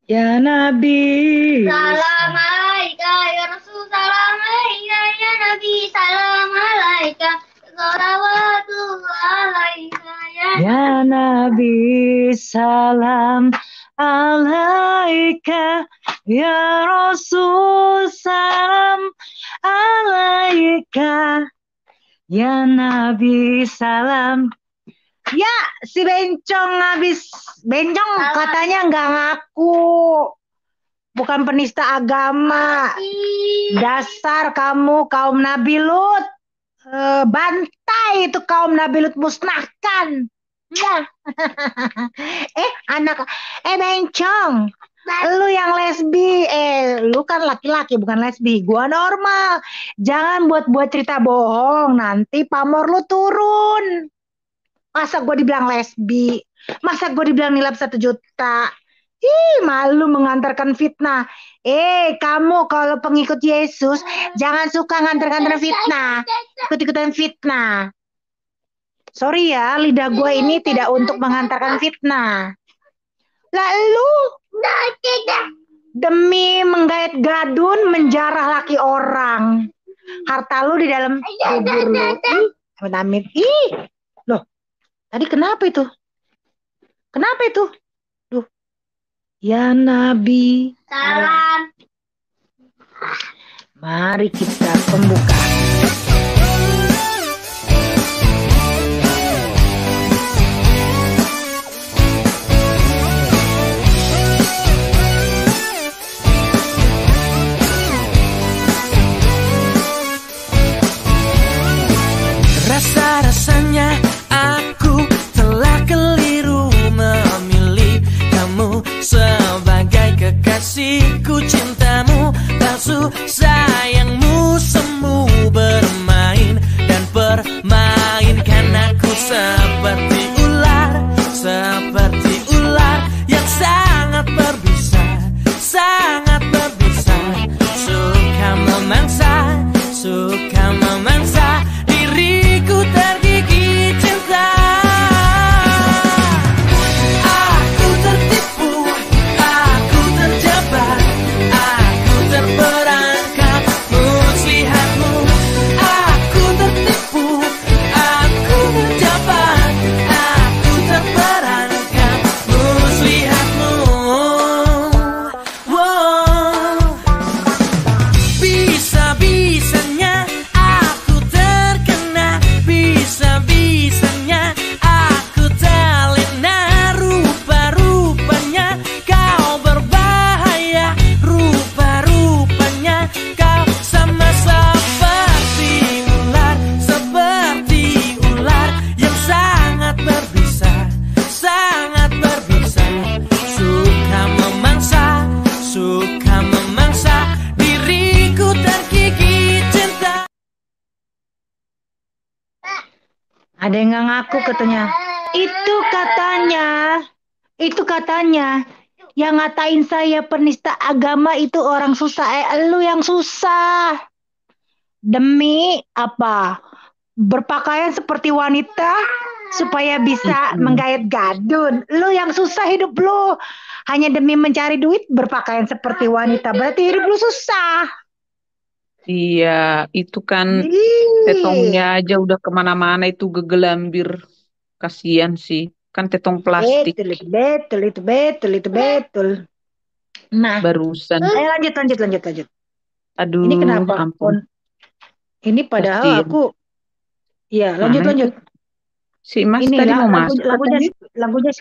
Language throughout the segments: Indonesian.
Ya Nabi. Salam alaika ya Rasul, salam alaika ya Nabi, salam alaika, sholawatullah alaika ya Ya Nabi, salam alaika. Ya Rasul, salam alaika. Ya Nabi, salam. Ya, si Bencong habis. Bencong katanya nggak ngaku. Bukan penista agama. Dasar kamu kaum Nabi Lut. Bantai itu kaum Nabi Lut, musnahkan. Anak Bencong, lu yang lesbi, lu kan laki-laki bukan lesbi, gua normal. Jangan buat-buat cerita bohong, nanti pamor lu turun. Masa gua dibilang lesbi, masa gua dibilang nilai 1 juta. Ih, malu mengantarkan fitnah. Kamu kalau pengikut Yesus jangan suka ngantar-ngantar fitnah, ikut-ikutan fitnah. Sorry ya, lidah gue ini tidak untuk mengantarkan fitnah. Lalu demi menggait gadun menjarah laki orang, harta lu di dalam kubur lu. Amit-amit. Loh, tadi kenapa itu? Kenapa itu? Duh. Ya Nabi. salam. Mari kita pembukaan. Rasa-rasanya aku telah keliru memilih kamu sebagai kekasihku, cintamu palsu, sayangmu semu, bermain dan permainkan aku seperti ular yang sangat berbisa, suka memangsa diriku tergigit cinta. Aku tertipu, aku terjebak, aku terperangkap muslihatmu. Aku tertipu, aku terjebak, aku terperangkap muslihatmu. Wow. Bisa-bisanya aku terkena, bisa-bisanya aku terlena, rupa-rupanya kau berbahaya, rupa-rupanya kau sama seperti ular yang sangat berbisa, suka memangsa diriku tergigit cinta. Ada yang nggak ngaku katanya. Itu katanya. Yang ngatain saya penista agama itu orang susah. Lu yang susah. Demi apa? Berpakaian seperti wanita supaya bisa menggait gadun. Lu yang susah hidup lu. Hanya demi mencari duit berpakaian seperti wanita. Berarti hidup lu susah. Iya, itu kan tetongnya aja udah kemana-mana itu gegelambir. Kasian sih, kan tetong plastik Betul. Nah, barusan. lanjut. Aduh, Ini kenapa? ampun. Ini padahal Kasian. aku, ya lanjut. Si Mas Ini tadi mau masuk. lagunya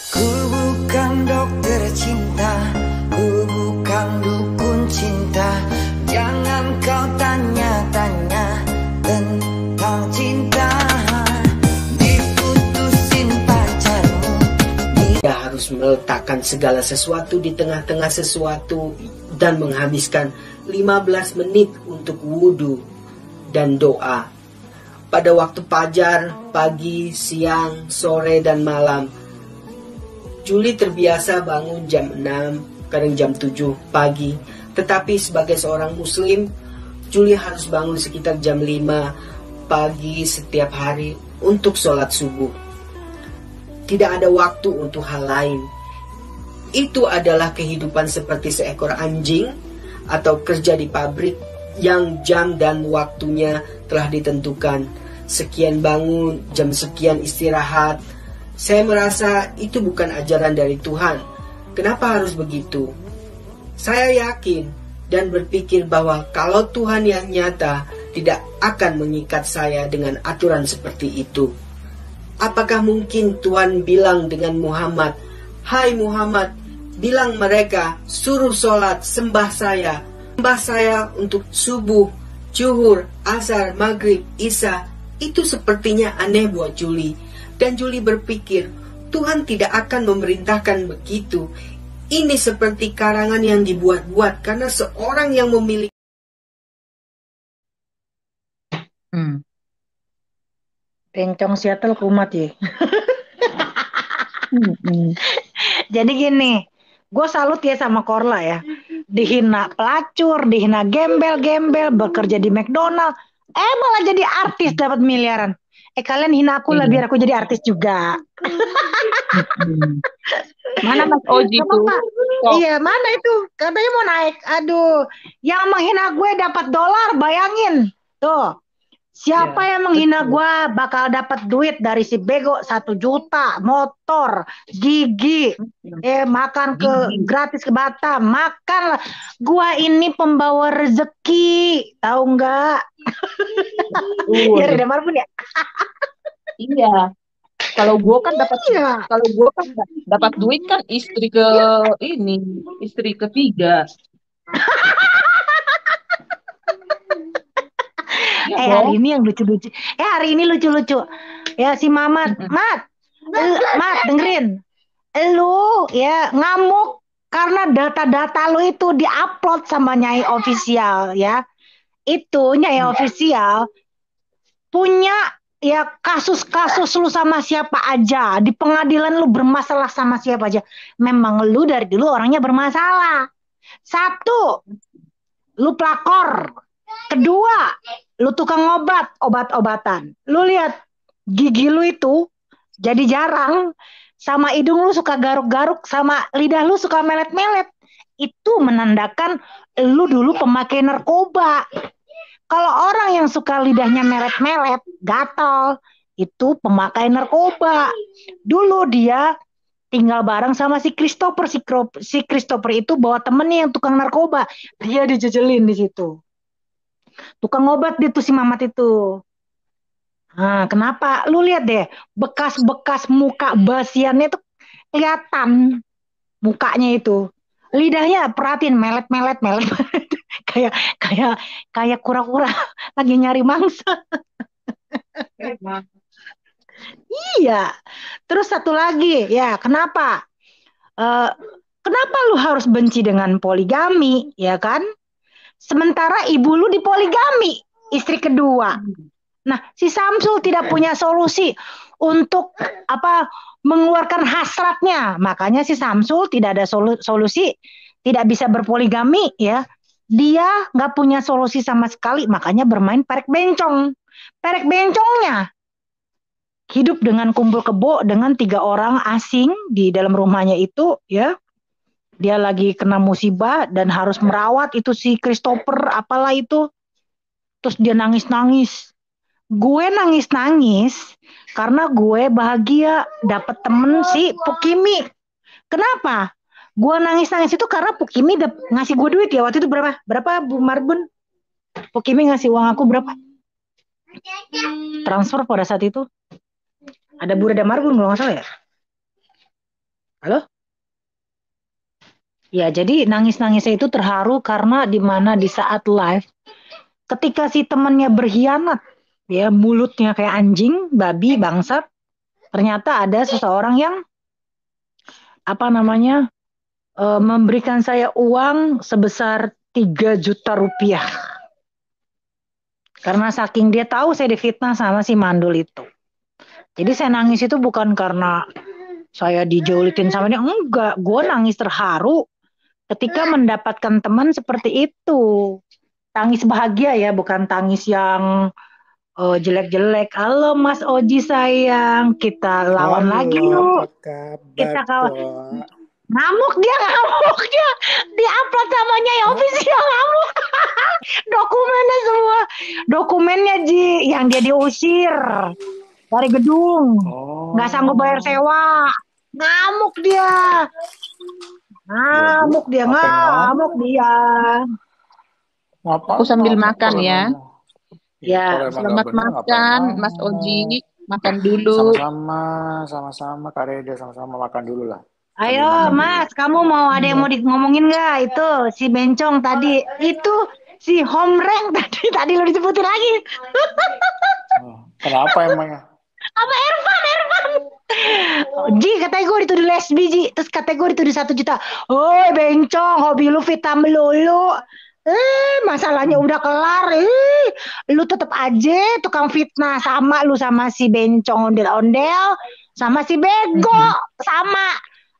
Ku bukan dokter cinta, ku bukan dukun cinta. Jangan kau tanya-tanya tentang cinta. Diputusin pacarmu, dia harus meletakkan segala sesuatu di tengah-tengah sesuatu dan menghabiskan 15 menit untuk wudhu. dan doa. Pada waktu fajar, pagi, siang, sore, dan malam, Julie terbiasa bangun jam 6, kadang jam 7 pagi. Tetapi sebagai seorang muslim, Julie harus bangun sekitar jam 5 pagi setiap hari untuk sholat subuh. Tidak ada waktu untuk hal lain. Itu adalah kehidupan seperti seekor anjing atau kerja di pabrik yang jam dan waktunya telah ditentukan. Sekian bangun, jam sekian istirahat. Saya merasa itu bukan ajaran dari Tuhan. Kenapa harus begitu? Saya yakin dan berpikir bahwa kalau Tuhan yang nyata tidak akan mengikat saya dengan aturan seperti itu. Apakah mungkin Tuhan bilang dengan Muhammad, "Hai Muhammad, bilang mereka suruh sholat sembah saya untuk subuh, zuhur, asar, maghrib, isya." Itu sepertinya aneh buat Julie. Dan Julie berpikir, Tuhan tidak akan memerintahkan begitu. Ini seperti karangan yang dibuat-buat karena seorang yang memiliki. Bencong Seattle kumat ya. Jadi gini, gue salut ya sama Korla ya. Dihina pelacur, dihina gembel-gembel, bekerja di McDonald. Malah jadi artis dapat miliaran. Kalian hina aku lah biar aku jadi artis juga. Mana Mas Oji tuh? Iya, mana itu? Katanya mau naik. Aduh, yang menghina gue dapat dolar, bayangin. Tuh. Siapa yang menghina gue bakal dapat duit dari si bego 1 juta, motor, gigi, makan gratis ke Batam, makan lah. Gue ini pembawa rezeki, tahu nggak? Ya Rida Marbun ya. Iya. Kalau gue kan dapat duit kan istri ketiga. Hari ini yang lucu-lucu. Hari ini lucu-lucu. Ya si Mamat, Mat, dengerin. Lu ya ngamuk karena data-data lu itu diupload sama Nyai Official ya. Itu Nyai Official punya ya kasus-kasus lu sama siapa aja. Di pengadilan lu bermasalah sama siapa aja. Memang lu dari dulu orangnya bermasalah. 1, lu pelakor. 2, lu tukang obat-obatan. Lu lihat gigi lu itu jadi jarang, sama hidung lu suka garuk-garuk, sama lidah lu suka melet-melet. Itu menandakan lu dulu pemakai narkoba. Kalau orang yang suka lidahnya melet-melet, gatal, itu pemakai narkoba. Dulu dia tinggal bareng sama si Christopher. Si Christopher itu bawa temennya yang tukang narkoba. Dia dijejelin di situ. Tukang obat dia tuh si Mamat itu. Nah, kenapa? Lu lihat deh, bekas-bekas muka basiannya tuh kelihatan mukanya itu. Lidahnya perhatiin melet. kayak kura-kura lagi nyari mangsa. Iya. Terus satu lagi, ya kenapa? Kenapa lu harus benci dengan poligami, ya kan? Sementara ibu lu dipoligami, istri kedua. Nah, si Samsul tidak punya solusi untuk mengeluarkan hasratnya. Makanya si Samsul tidak ada solusi, tidak bisa berpoligami ya. Dia nggak punya solusi sama sekali, makanya bermain perek bencong. Perek bencongnya hidup dengan kumpul kebo dengan 3 orang asing di dalam rumahnya itu ya. Dia lagi kena musibah dan harus merawat itu si Christopher apalah itu. Terus dia nangis-nangis. Gue nangis-nangis karena gue bahagia dapat temen si Pukimi. Kenapa? Gue nangis-nangis itu karena Pukimi ngasih gue duit ya. Waktu itu berapa? Berapa Bu Marbun? Pukimi ngasih uang aku berapa? Transfer pada saat itu. Ada Bu Rida Marbun kalau nggak salah ya. Halo? Ya, jadi nangis-nangisnya itu terharu karena di saat live, ketika si temannya berkhianat, ya mulutnya kayak anjing, babi, bangsat, ternyata ada seseorang yang memberikan saya uang sebesar 3 juta rupiah. Karena saking dia tahu saya difitnah sama si mandul itu. Jadi saya nangis itu bukan karena saya dijulitin sama dia, enggak. Gue nangis terharu ketika mendapatkan teman seperti itu. Tangis bahagia ya, bukan tangis yang jelek-jelek. Halo Mas Oji sayang, kita lawan Halo, lagi apa yuk. kabar, Kita kawan. Pok? Ngamuk dia. Di upload namanya ya official ngamuk. Dokumennya semua. Dokumennya Ji, yang dia diusir dari gedung. Nggak sanggup bayar Oh, sewa. Ngamuk dia. waduh, Ngamuk dia, apa yang ngamuk ngamuk? dia. Aku Ngapain sambil ngamuk makan kalau ya. memang? Ya, Ya, kalau emang nggak Selamat bener, ngapain makan, Mas Oji. ngamuk? Makan dulu. Sama-sama, sama-sama, Kak Reda, sama-sama makan dulu lah. ayo Sambil makan dulu. Mas, kamu mau ada yang mau ngomongin nggak? Itu si Bencong tadi, itu si Home Rank tadi lo disebutin lagi. Oh, kenapa emangnya? Sama Ervan. Ji, katanya gue dituduh lesbi, Ji. Terus katanya gue dituduh 1 juta. Oi, Bencong, hobi lu fitnah melulu. Masalahnya udah kelar. Lu tetep aja tukang fitnah. Sama lu sama si Bencong ondel-ondel. Sama si Bego. Mm-mm. Sama.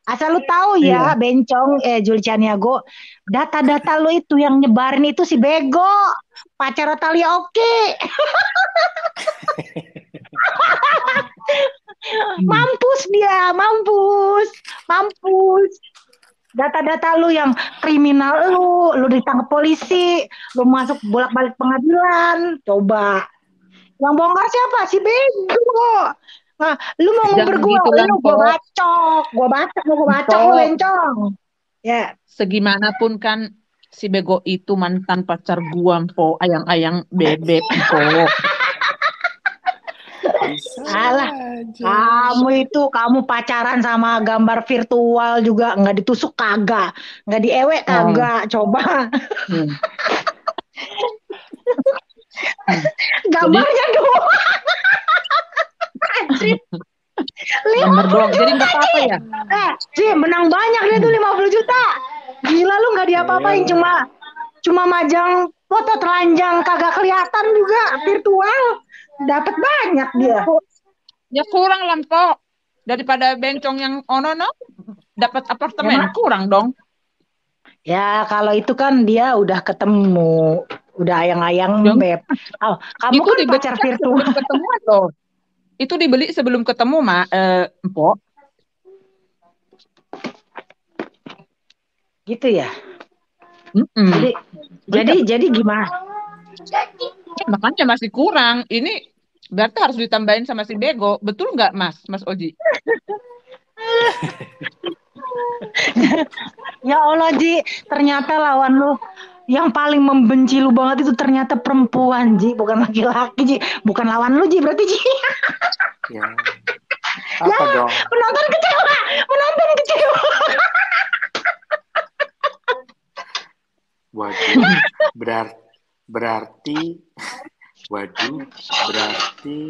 Asal lu tahu ya, Iya. Bencong, Julcianiago. Data-data lu itu yang nyebarin itu si Bego. Pacar Talia Oki. Mampus dia, mampus. Data-data lu yang kriminal lu ditangkap polisi, lu masuk bolak-balik pengadilan, coba. Yang bongkar siapa? Si Bego. Nah, lu mau Jangan ngumper gua, gitu lah, lu gua Mpok. bacok, lu Mpok, Bencong. Ya, segimanapun kan si Bego itu mantan pacar gua, Mpok. Ayang-ayang bebek, Mpok. Bisa alah. aja. Kamu pacaran sama gambar virtual juga nggak ditusuk kagak, nggak diewek Oh. kagak, coba. Hmm. Hmm. Jadi Gambarnya doang. Anjir, gambar doang. 50 Jadi juta nggak apa-apa Ji. ya. Ji, menang banyak dia tuh 50 juta. Gila lu nggak diapa-apain, Iyalah. cuma majang foto telanjang kagak kelihatan juga virtual. Dapat banyak dia. Ya kurang lah, Mpok. Daripada Bencong yang ono no dapat Ya, apartemen, kurang dong. ya kalau itu kan dia udah ketemu, udah ayang-ayang Yang beb. Oh, kamu itu kan dibeli pacar kan virtual sebelum ketemuan loh. Itu dibeli sebelum ketemu, Mpok. gitu ya. Mm-mm. Jadi gimana? Makanya masih kurang. Ini berarti harus ditambahin sama si Bego. Betul nggak, Mas Oji? Ya Allah Ji, ternyata lawan lu yang paling membenci lu banget itu ternyata perempuan Ji, bukan laki-laki Ji, bukan lawan lu Ji berarti Ji. Ya, Ya, apa dong? penonton kecewa. Waduh, berarti, waduh, berarti,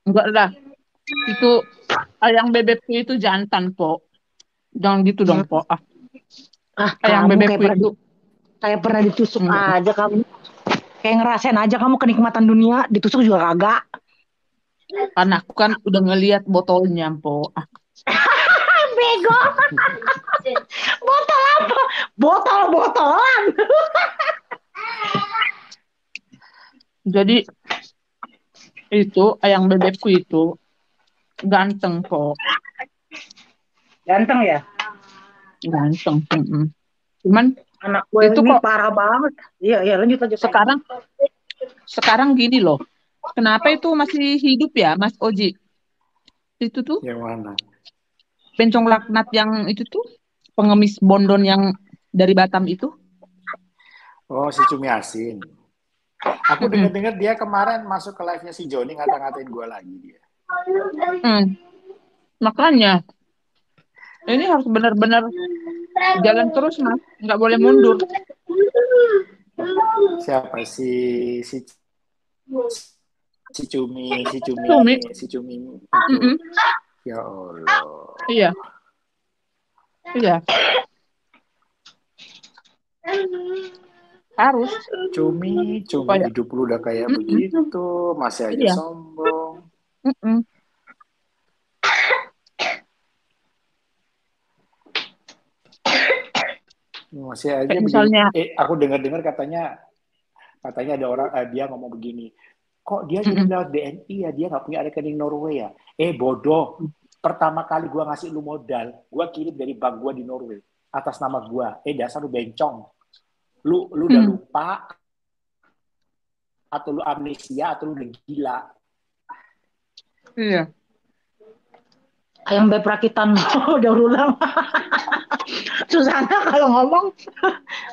Enggak lah. Itu ayang bebekku itu jantan, Po. Jangan gitu dong, Po. Ayang Kamu bebekku itu. kayak pernah ditusuk Mm. aja kamu. Kayak ngerasain aja kamu kenikmatan dunia, ditusuk juga kagak. Karena aku kan udah ngelihat botolnya, Po. Bego. Botol apa? Botol-botolan. Jadi itu ayang bebekku itu ganteng, Po. Ganteng ya? Ganteng. Mm-mm. Cuman Anak gue itu ini kok parah banget. Iya, lanjut. sekarang gini loh. Kenapa itu masih hidup ya, Mas Oji? Itu tuh yang mana? Bencong Laknat yang itu tuh pengemis Bondon yang dari Batam itu. Oh, si Cumi Asin. Aku Mm-mm. dengar dia kemarin masuk ke live-nya si Joni ngata-ngatain gue lagi dia. Makanya ini harus benar-benar jalan terus, Mas. Nggak boleh mundur. Siapa si Cumi Cumi. itu. Mm-mm. Ya Allah. Iya. Harus. Cumi Supaya. hidup lu udah kayak begitu, masih aja Iya. sombong. Masih aja Kayak misalnya, aku dengar katanya ada orang dia ngomong begini, kok dia kirim lewat BNI ya, dia nggak punya rekening Norway ya? Bodoh, pertama kali gua ngasih lu modal, gua kirim dari bank gua di Norway atas nama gua. Dasar lu bencong, lu udah lupa atau lu amnesia atau lu udah gila? iya. Ayam beb rakitan udah ulang. Susana kalau ngomong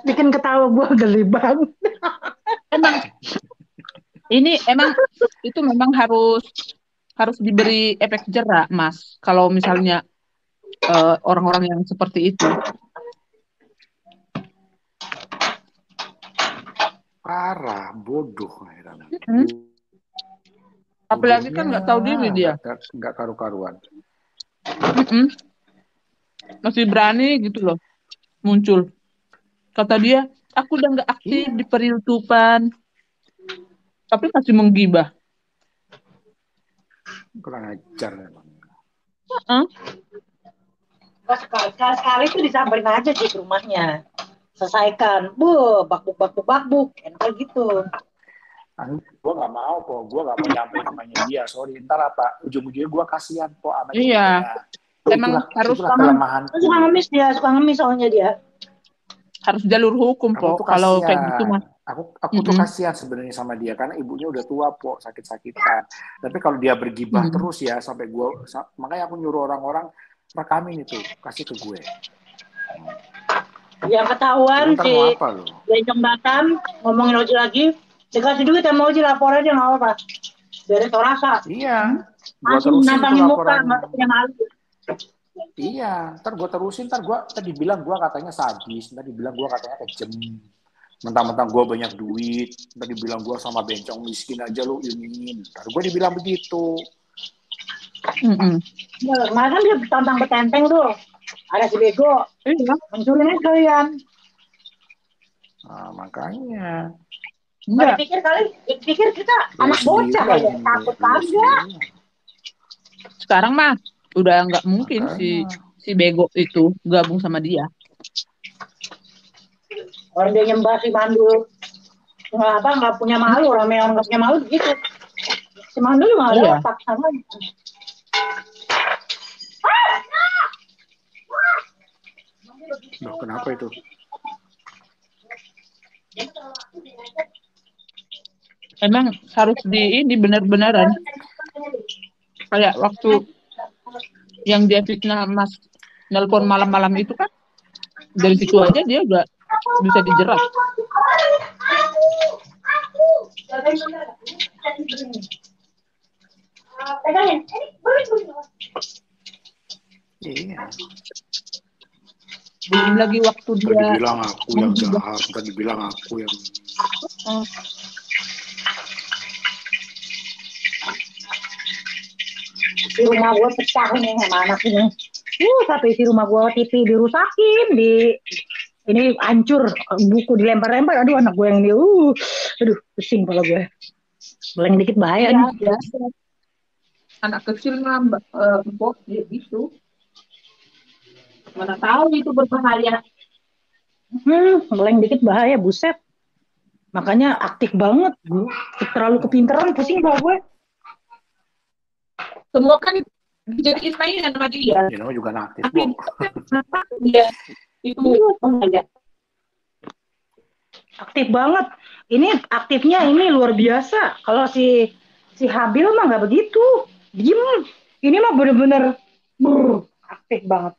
bikin ketawa gue geli banget. Emang itu memang harus diberi efek jerak, Mas. Kalau misalnya orang-orang yang seperti itu. Parah, bodoh. Apalagi kan nggak tahu diri dia. Nggak karu-karuan. Masih berani gitu loh muncul. Kata dia, aku udah nggak aktif di per-YouTubean. Tapi masih menggibah. Kurang ajar memang. Sekali itu disamperin aja di rumahnya. Selesaikan. Bakbuk. Enak gitu. Gue nggak mau kok, gue nggak mau nyampe namanya dia. Sorry, ntar apa ujung-ujungnya gue kasihan kok sama dia. Iya. Emang harus kelemahan. Suka ngemis soalnya dia. Harus jalur hukum po kalau kayak gitu mah. Aku tuh kasihan sebenarnya sama dia karena ibunya udah tua po, sakit-sakitan. Tapi kalau dia bergibah terus ya sampai gue, makanya aku nyuruh orang-orang rekamin itu, kasih ke gue. Yang ketahuan si Bencong Batam ngomongin Oji lagi, dikasih duit sama Oji lapor aja nggak apa-apa. Dari Torasa. Iya. Langsung nampangin muka, nggak punya malu. Iya, ntar gue terusin, tadi bilang gue katanya sadis, tadi bilang gue katanya kejem, mentang-mentang gue banyak duit, tadi bilang gue sama bencong miskin aja lu ingin, ntar gue dibilang begitu. Kemarin kan dia tantang betenteng tuh, ada si Bego, mencurinya kalian. Nah, makanya. Dipikir kita anak bocah ya, takut kagak. Sekarang mah udah nggak mungkin si Bego itu gabung sama dia. Orang dia nyembah si Mandul, nggak punya malu, orang nggak punya malu begitu. Si Mandul nggak ada otak sama. Loh, kenapa itu? Emang harus ini benar-benaran. Kayak waktu yang dia fitnah Mas nelpon malam-malam itu kan, dari situ aja dia udah bisa dijerat. Iya. Belum lagi waktu dia. Tadi bilang aku yang jahat, tadi bilang aku yang. Di rumah gue pecah nih sama anak ini. Sampai di rumah gue TV dirusakin, ini hancur, buku dilempar-lempar. Aduh, anak gue yang dia, aduh, pusing kepala gue. Beleng dikit bahaya nih. Biasa. Anak kecil mah gitu. Mana tahu itu berbahaya. Beleng dikit bahaya, buset. Makanya aktif banget. Terlalu kepinteran, pusing kepala gue. Semua kan dijadiin mainan sama dia. Ya, namanya juga aktif. Tapi kenapa dia itu aja. Aktif banget. Ini aktifnya ini luar biasa. Kalau si Habil mah nggak begitu. Diem. Ini mah bener-bener aktif banget.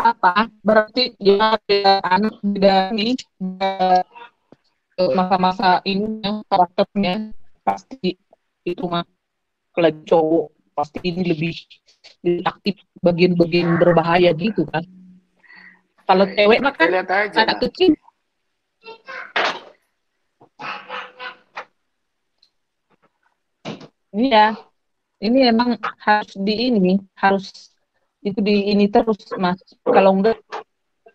Apa? Berarti dia anak dari masa-masa ini yang karakternya pasti itu mah kalau cowok pasti ini lebih aktif bagian-bagian berbahaya gitu kan. Kalau cewek mah kan anak kecil. Iya, ini emang harus itu di ini terus Mas. Kalau enggak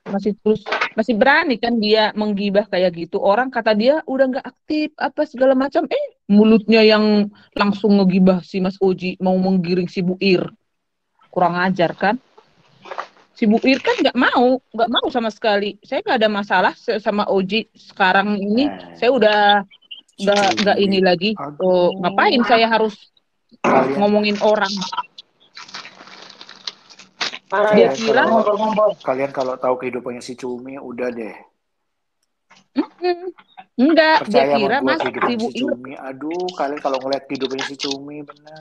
masih terus Masih berani kan dia menggibah kayak gitu. Orang kata dia udah nggak aktif apa segala macam. Mulutnya yang langsung ngegibah si Mas Oji mau menggiring si Bu Ir. Kurang ajar kan? Si Bu Ir kan nggak mau sama sekali. Saya nggak ada masalah sama Oji sekarang ini. Saya udah nggak ini lagi. Oh, ngapain saya harus ngomongin orang? Dia kira kalian kalau tahu kehidupannya si Cumi udah deh. Enggak, dia Percaya kira sama Mas gua kehidupan si Bu si Ir. Cumi. Aduh, kalian kalau ngeliat kehidupannya si Cumi benar.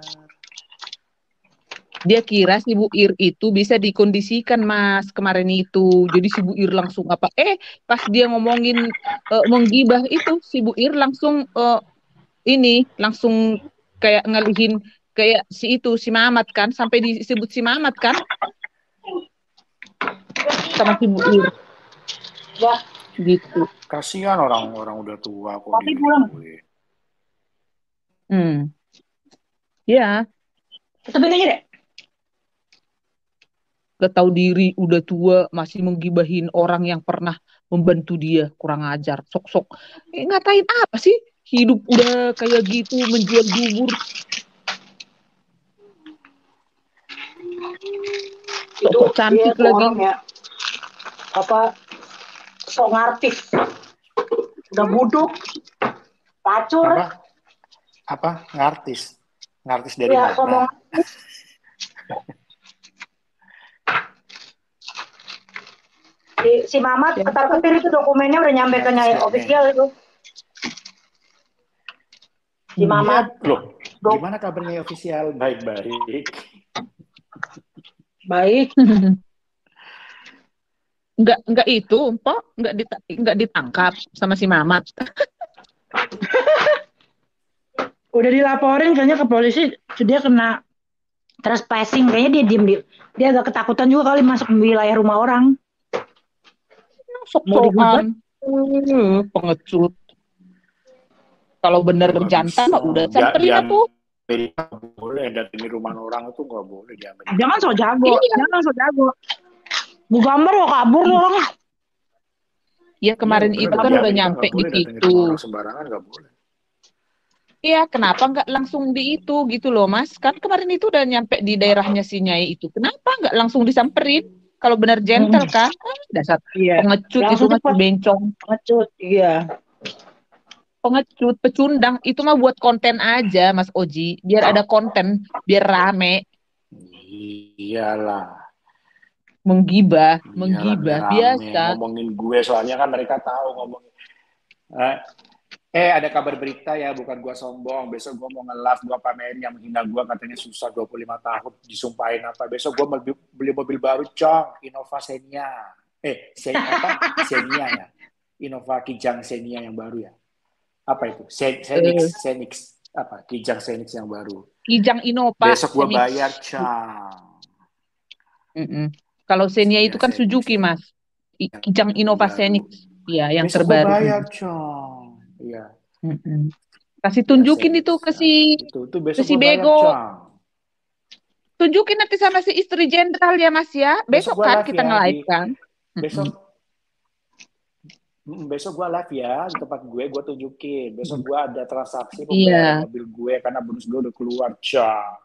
Dia kira si Bu Ir itu bisa dikondisikan Mas kemarin itu. Jadi si Bu Ir langsung apa? Pas dia ngomongin menggibah itu si Bu Ir langsung langsung kayak ngalihin kayak si Mamat kan sampai disebut si Mamat kan sama si Bu Ir. Wah, Gitu. Kasihan orang-orang udah tua kok Tapi pulang. Ya, Tutupin aja deh. gak tahu diri udah tua masih menggibahin orang yang pernah membantu dia, kurang ajar. Sok-sok. Ngatain apa sih? Hidup udah kayak gitu menjual bubur. Itu Cantik dia lagi. orang ya. Apa sok ngartis. Udah buduk. Pacur. Apa? Ngartis dari Ya, mana? ngomong. Si Mamat ketar-ketir itu dokumennya udah nyampe ke Nyai official itu. Si Mamat. Loh, gimana kabarnya official? Baik-baik. Baik. Enggak itu, Mpok, enggak ditangkap sama si Mamat. Udah dilaporin kayaknya ke polisi, dia kena trespassing, kayaknya dia diem. Dia agak ketakutan juga kali masuk wilayah rumah orang. Sok-sokan. Pengecut. Kalau bener jantan mah udah samperin tuh. Amerika boleh datengin rumah orang itu nggak boleh di Amerika. Jangan so jago, jangan so jago. Gue gambar lo kabur lo orang. Ya kemarin itu kan udah nyampe di situ. Sembarangan nggak boleh. Iya, kenapa nggak langsung di itu gitu loh, Mas? Kan kemarin itu udah nyampe di daerahnya si Nyai itu. Kenapa nggak langsung disamperin? Kalau benar gentle kan? Dasar pengecut itu masih bencong. Pengecut, iya. Pengecut, pecundang. Itu mah buat konten aja, Mas Oji. Biar ada konten, biar rame. Iyalah. Menggibah, biasa. Ngomongin gue, soalnya kan mereka tahu ngomongin. Ada kabar berita ya, bukan gue sombong. Besok gue mau nge-live, gue pamerin yang menghina gue, katanya susah 25 tahun, disumpahin apa. Besok gue beli mobil baru, Cong, Innova Xenia. Xenia ya. Innova Kijang Xenia yang baru ya. Apa itu? Xenix. Apa? Kijang Xenix yang baru. Kijang Innova. Besok gue bayar, Cong. Kalau Xenia itu kan Suzuki, Mas. Kijang Innova Xenix. Iya, yang besok terbaru. Besok gue bayar, Cong. Iya. Kasih tunjukin itu ke si Bego. Tunjukin nanti sama si istri jenderal ya, Mas ya. Besok kan kita nge-live kan. Besok gue live ya di tempat gue tunjukin. Besok gue ada transaksi pembayaran mobil gue karena bonus gue udah keluar, Cong.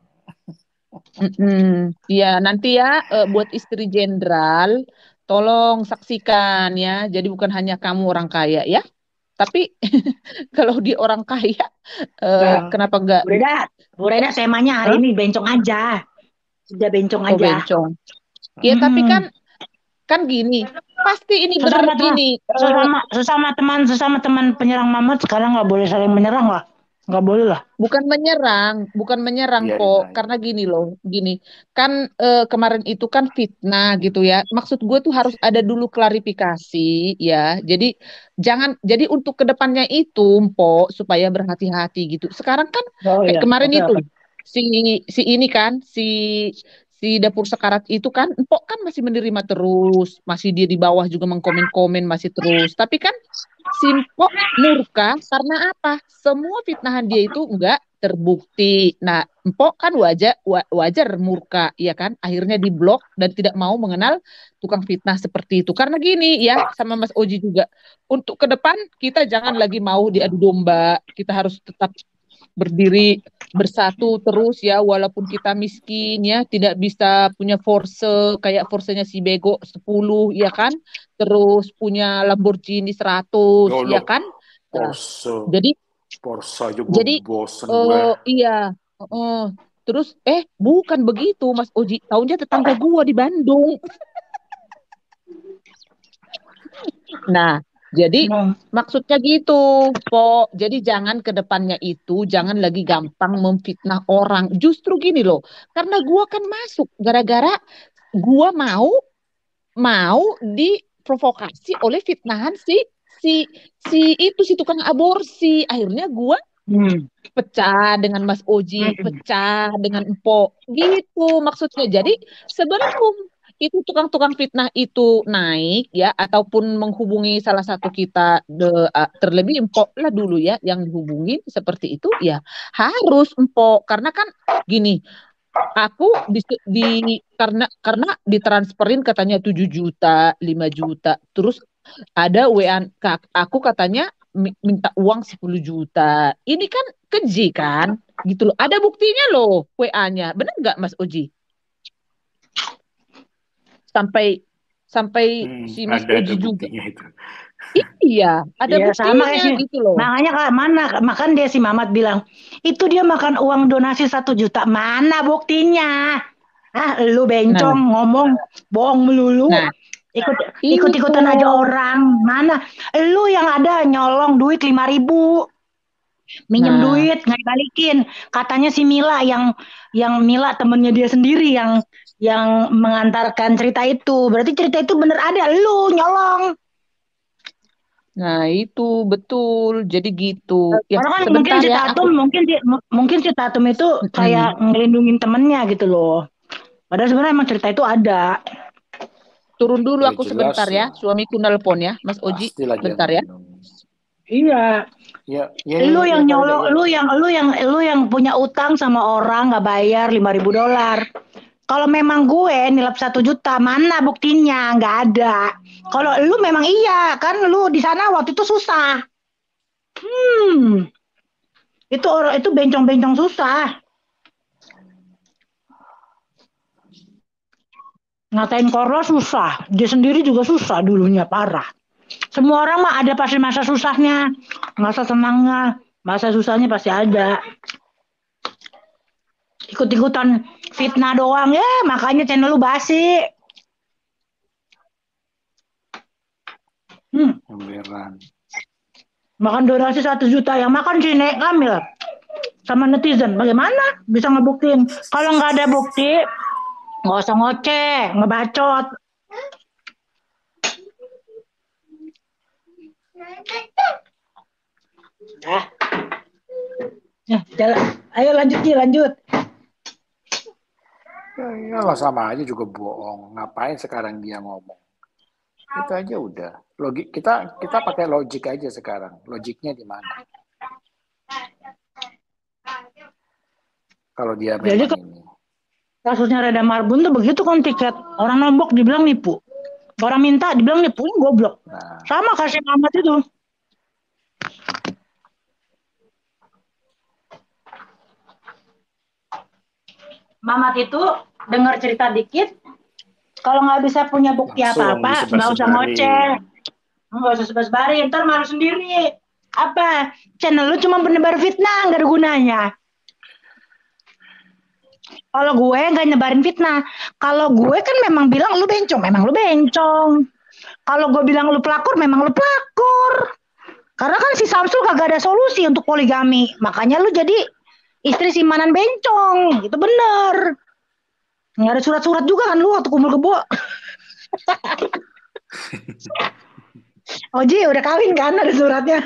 Iya, nanti ya buat istri jenderal tolong saksikan ya. Jadi bukan hanya kamu orang kaya ya. Tapi kalau dia orang kaya, kenapa enggak? Bu Reda temanya hari ini bencong aja. Sudah bencong aja. Bencong. Ya tapi kan gini, pasti ini sesama teman penyerang Mamat sekarang nggak boleh saling menyerang lah. Nggak boleh lah. Bukan menyerang kok. Karena gini loh, kan kemarin itu kan fitnah gitu ya. Maksud gue tuh harus ada dulu klarifikasi ya. Jadi untuk kedepannya itu, Mpok, supaya berhati-hati gitu. Sekarang kan kemarin itu si ini kan si dapur sekarat itu kan Mpok kan masih menerima terus, masih dia di bawah juga mengkomen-komen masih terus. Tapi kan si Mpok murka karena apa? Semua fitnahan dia itu enggak terbukti. Nah, Empok kan wajar murka, ya kan? Akhirnya diblok dan tidak mau mengenal tukang fitnah seperti itu. Karena gini ya, sama Mas Oji juga. Untuk ke depan kita jangan lagi mau diadu domba. Kita harus tetap berdiri bersatu terus ya, walaupun kita miskin ya, tidak bisa punya force kayak forsenya si Bego 10 ya kan, terus punya Lamborghini 100 Loh, ya loh, kan. Nah, Porsche. jadi Porsche aja gue jadi bosen gue. iya, terus bukan begitu Mas Oji, tahunya tetangga gua di Bandung. Nah, jadi Hmm. maksudnya gitu, Po. Jadi jangan ke depannya itu, jangan lagi gampang memfitnah orang. Justru gini loh, karena gua kan masuk gara-gara gua mau diprovokasi oleh fitnahan si si tukang aborsi. Akhirnya gua Hmm. pecah dengan Mas Oji, Hmm. pecah dengan Empok, gitu maksudnya. Jadi sebelum itu tukang-tukang fitnah itu naik ya, ataupun menghubungi salah satu kita, terlebih Empok lah dulu ya yang dihubungin seperti itu ya, harus Empok karena kan gini, aku karena ditransferin katanya 7 juta, 5 juta. Terus ada WA aku katanya minta uang 10 juta. Ini kan keji kan? Gitu loh. Ada buktinya loh WA-nya. Benar nggak Mas Oji? Sampai sampai si Mas Ada Oji juga. buktinya itu. Iya, ada Ya sama kayak buktinya sih. gitu loh. Makanya mana makan dia si Mamat bilang itu dia makan uang donasi 1 juta. Mana buktinya? Ah, lu Nah, bencong ngomong bohong melulu. nah itu. Ikut-ikutan aja orang. Mana? Lu yang ada nyolong duit 5.000, minjem Nah, duit nggak dibalikin. Katanya si Mila yang Mila temennya dia sendiri yang mengantarkan cerita itu. Berarti cerita itu bener ada. Lu nyolong. nah itu betul. Jadi gitu. Ya, Karena kan mungkin sebentar si ya aku. Tatum mungkin si Tatum itu kayak Mm, ngelindungin temennya gitu loh. Padahal sebenarnya emang cerita itu ada. turun dulu Ya aku jelas sebentar ya. lah. Suamiku nelpon ya, Mas Oji. Pastilah dia Bentar ya. ngelindungi. Iya, Ya, ya, ya, lu ya, yang ya, Kak Ida, nyolong, ya. lu yang punya utang sama orang nggak bayar $5.000. Kalau memang gue nilap 1 juta, mana buktinya? Nggak ada. Kalau lu memang iya, kan lu di sana waktu itu susah. Itu orang itu bencong-bencong susah. Ngatain Korla susah, dia sendiri juga susah dulunya parah. Semua orang mah ada pasti masa susahnya, masa senangnya, masa susahnya pasti ada. Ikut-ikutan fitnah doang ya, makanya channel lu basi. Emberan. Makan donasi 1 juta, yang makan si Nek Kamil sama netizen. Bagaimana bisa ngebuktiin? Kalau nggak ada bukti, nggak usah ngoceh, ngebacot. Ah. Jalan. Ayo lanjut Ji, lanjut. Ya, iyalah sama aja juga bohong. Ngapain sekarang dia ngomong? Itu aja udah. Logik kita pakai logik aja sekarang. Logiknya di mana? Kalau dia Jadi memang ini. kasusnya Reda Marbun tuh begitu kan, tiket orang nombok dibilang nipu, orang minta dibilang nipu, goblok. Nah, Sama kasih Mamat itu. Mamat itu dengar cerita dikit, kalau nggak bisa punya bukti langsung apa-apa, nggak usah ngoceh, disebar-sebarin. nggak usah sebar-sebarin, ntar malu sendiri. Apa? Channel lu cuma penebar fitnah, nggak ada gunanya. Kalau gue nggak nyebarin fitnah. Kalau gue kan memang bilang lu bencong, memang lu bencong. Kalau gue bilang lu pelakor, memang lu pelakor. Karena kan si Samsul kagak ada solusi untuk poligami. Makanya lu jadi istri simpanan bencong. Itu bener. Nggak ada surat-surat juga kan lu waktu kumpul kebo. Oji udah kawin kan, ada suratnya.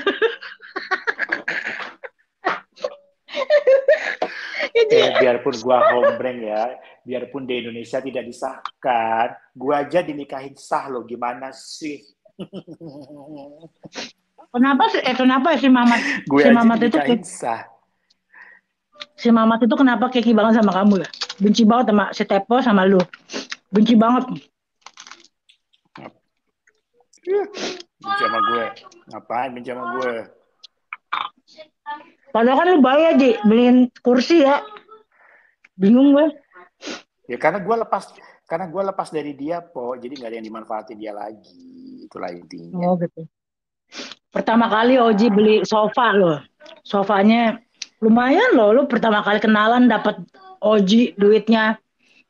Biarpun gua hombreng ya, biarpun di Indonesia tidak disahkan, gua aja dinikahin sah loh, gimana sih? Kenapa si Mamat Gue si aja Mamat itu dinikahin sah. Si Mamat itu kenapa keki banget sama kamu ya? Benci banget sama si Tepo sama lu. Benci banget. Benci sama gue. Ngapain benci sama gue? Padahal kan lu bayar, Ji. Beliin kursi ya. Bingung gue. Ya karena gue lepas dari dia, Po. Jadi nggak ada yang dimanfaatin dia lagi. Itulah intinya. Oh gitu. Pertama kali Oji beli sofa loh. Sofanya lumayan loh. Lu pertama kali kenalan dapat Oji duitnya.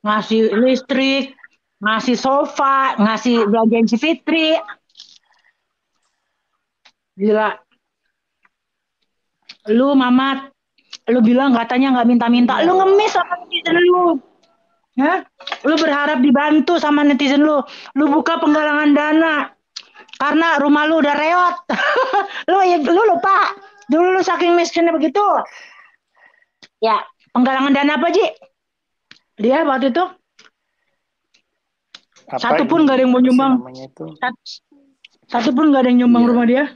Ngasih listrik, ngasih sofa, ngasih belanjaan si Fitri. Gila. Lu Mamat, lu bilang katanya nggak minta-minta. Lu ngemis sama netizen lu. Hah? Lu berharap dibantu sama netizen lu. Lu buka penggalangan dana. Karena rumah lu udah reot. lu lupa. Dulu lu saking miskinnya begitu. Ya, penggalangan dana apa, Ji? Dia waktu itu satu pun gak ada yang mau nyumbang. Satu pun gak ada yang nyumbang rumah dia.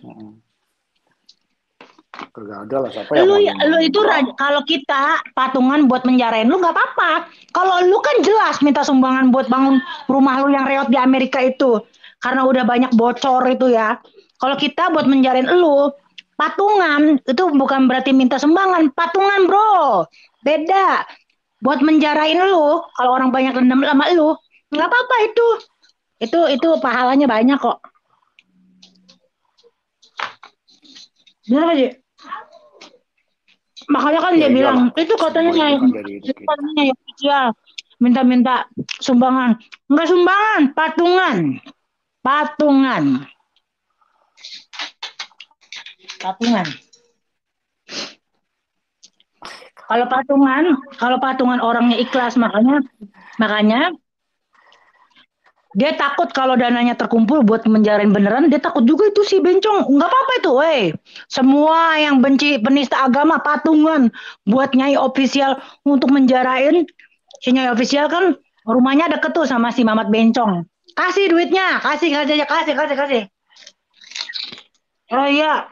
Gak ada lah siapa yang Lu itu kalau kita patungan buat menjarain lu nggak apa-apa. Kalau lu kan jelas minta sumbangan buat bangun rumah lu yang reot di Amerika itu. Karena udah banyak bocor itu ya. Kalau kita buat menjarain lu, patungan itu bukan berarti minta sumbangan, patungan bro. Beda. Buat menjarain lu, kalau orang banyak dendam sama lu, nggak apa-apa itu. Itu pahalanya banyak kok. Benar aja. Makanya kan dia bilang, itu katanya ya, minta-minta sumbangan. Enggak sumbangan, patungan. Kalau patungan orangnya ikhlas, makanya dia takut kalau dananya terkumpul buat menjarain beneran, dia takut juga itu si Bencong. Nggak apa-apa itu, semua yang benci penista agama patungan buat Nyai Official untuk menjarain. Si Nyai Official kan rumahnya deket tuh sama si Mamat Bencong. Kasih duitnya, kasih. Oh iya,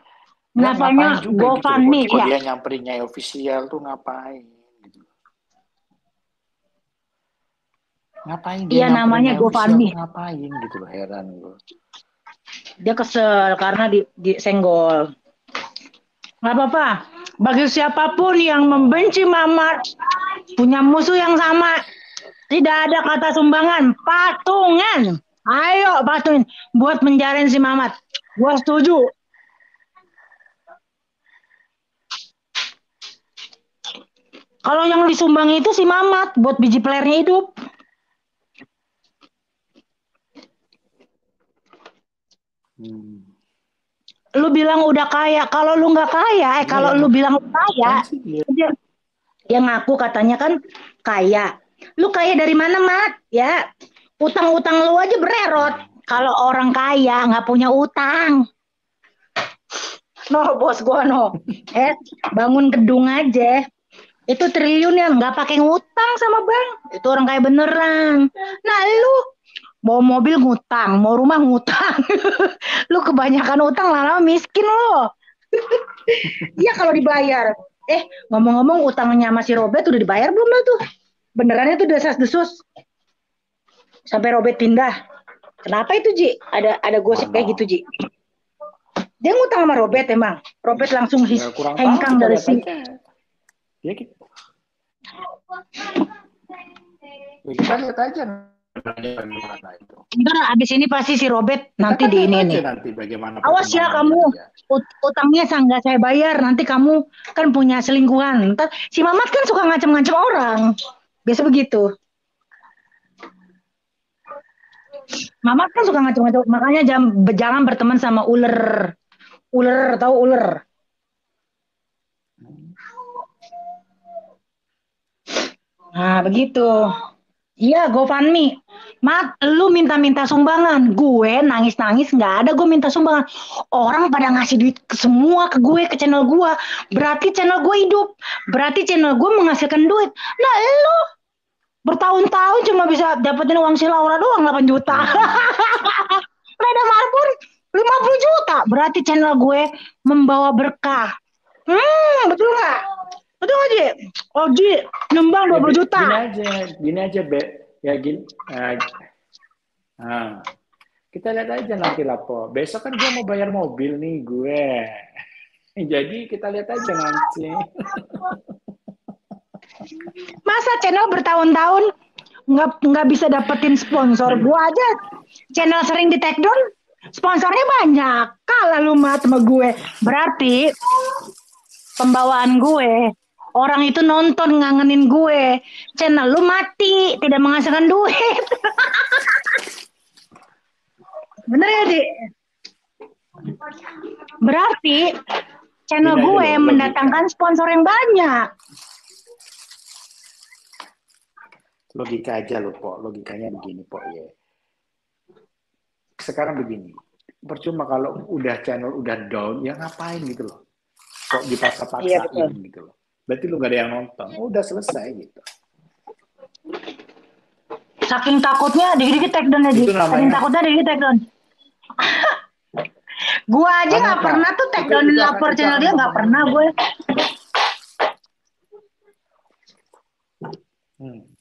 namanya GoFundMe gitu, ya. Dia nyamperin Nyai Official tuh ngapain? Ngapain dia? Iya namanya GoFundMe. Ngapain gitu loh, heran gue. Dia kesel karena disenggol. Nggak apa-apa. Bagi siapapun yang membenci Mamat, punya musuh yang sama, tidak ada kata sumbangan, patungan. Ayo patuhin buat menjarain si Mamat. Gua setuju. Kalau yang disumbang itu si Mamat buat biji playernya hidup. Lu bilang udah kaya, kalau lu nggak kaya, kalau lu bilang kaya, dia ngaku katanya kan kaya. Lu kaya dari mana, Mat? Ya, utang-utang lu aja bererot. Kalau orang kaya nggak punya utang. No, bos gua no. Bangun gedung aja. Itu triliun ya, nggak pakai ngutang sama bank. Itu orang kaya beneran. Nah, lu mau mobil ngutang, mau rumah ngutang. Lu kebanyakan utang lama-lama miskin lo. Iya kalau dibayar. Ngomong-ngomong utangnya sama si Robert udah dibayar belum lah tuh? Benerannya tuh desas-desus. Sampai Robert pindah. Kenapa itu, Ji? Ada gosip kayak gitu, Ji. Dia ngutang sama Robert emang. Robert langsung hengkang dari sini. Ya gitu. Kita lihat aja. Ntar abis ini pasti si Robert nanti di ini nih. Awas ya kamu, utangnya nggak saya bayar. Nanti kamu kan punya selingkuhan. Ntar si Mamat kan suka ngancem-ngancem orang. Biasa begitu. Mamat kan suka ngancem-ngancem. Makanya jangan berteman sama ular. Ular, tahu ular? Nah begitu. Iya, GoFundMe. Mat, lu minta-minta sumbangan. Gue nangis-nangis nggak ada gue minta sumbangan. Orang pada ngasih duit semua ke gue, ke channel gue. Berarti channel gue hidup. Berarti channel gue menghasilkan duit. Nah, lu bertahun-tahun cuma bisa dapetin uang si Laura doang 8 juta. Reda Marbun 50 juta. Berarti channel gue membawa berkah. Betul nggak? Betul nggak, Ji? Oh, Ji, nyumbang Ya, 20 juta. gini aja, Be. Ya gini. Nah, kita lihat aja nanti lah, Po. Besok kan gue mau bayar mobil nih, gue. Jadi kita lihat aja nanti. Masa channel bertahun-tahun nggak bisa dapetin sponsor? Gua aja channel sering di take down, sponsornya banyak. Kalah lu mah sama gue. Berarti pembawaan gue, orang itu nonton ngangenin gue. Channel lu mati, tidak menghasilkan duit. Bener ya, Di? Berarti channel Ini aja gue loh, mendatangkan sponsor yang banyak. Logika aja loh, Po. Logikanya begini, Po. Ya. Sekarang begini. Percuma kalau udah channel udah down, ya ngapain gitu loh. Kok dipaksa-paksain gitu loh. Berarti lu gak ada yang nonton. Udah selesai gitu. Saking takutnya dikit-dikit take down aja. Itu namanya- Saking takutnya dikit-dikit take down. Gua aja nggak Kenapa? pernah tuh take down Itu lapor akan- channel dia, nggak pernah gue.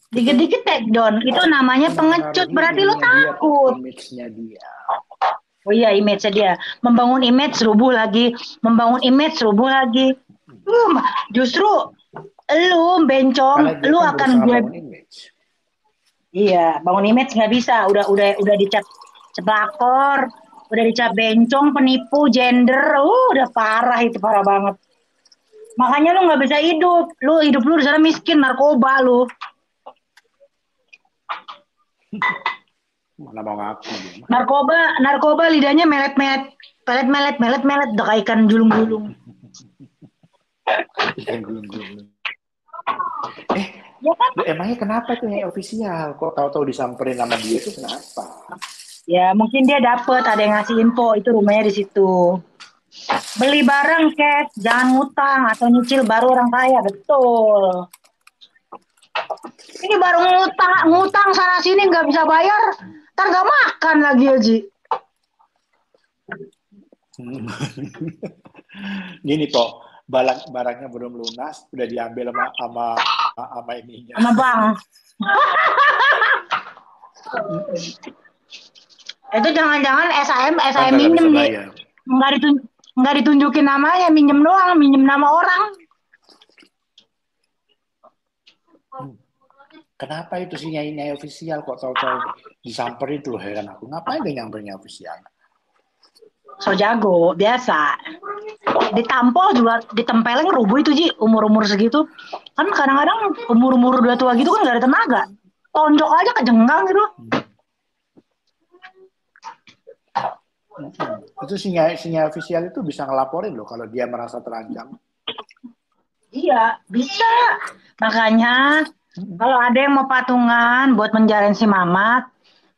Dikit-dikit take down. Itu namanya pengecut. Berarti lu takut. Image-nya dia. Oh iya, image-nya dia. Membangun image rubuh lagi. Membangun image rubuh lagi. Justru lu bencong, Karena dia lu kan akan berusaha gue. bangun image. Iya, bangun image nggak bisa. Udah dicap ceblakor, udah dicap bencong, penipu, gender. Udah parah itu, parah banget. Makanya lu nggak bisa hidup. Lu hidup lu di sana miskin, narkoba lu. Mana mau ngaku dia. Narkoba lidahnya melet-melet, melet-melet, udah kayak ikan julung-julung. Ikan gulung-gulung. Ya kan? Lu emangnya kenapa tuh yang official? Kok tahu-tahu disamperin sama dia itu kenapa? Ya mungkin dia dapet, ada yang ngasih info, itu rumahnya di situ. Beli barang cash, jangan ngutang atau nyicil baru orang kaya, betul. Ini baru ngutang sana sini nggak bisa bayar, ntar nggak makan lagi Haji. Gini Po, barangnya belum lunas, udah diambil sama ininya. Sama bang. Itu jangan-jangan SAM minjem nih. Nggak ditunjukin namanya, minjem doang, minjem nama orang. Kenapa itu sih nyai official kok tahu-tahu disamperin tuh, heran aku. Ngapain dia nyampernya official? So jago, biasa. Ditampol juga, ditempelin rubuh itu Ji, umur-umur segitu. Kan kadang-kadang umur-umur udah tua gitu kan nggak ada tenaga. Tonjok aja kejenggang gitu. Itu sinyal official itu bisa ngelaporin loh kalau dia merasa terancam. Iya, bisa. Makanya kalau ada yang mau patungan buat menjarain si Mamat,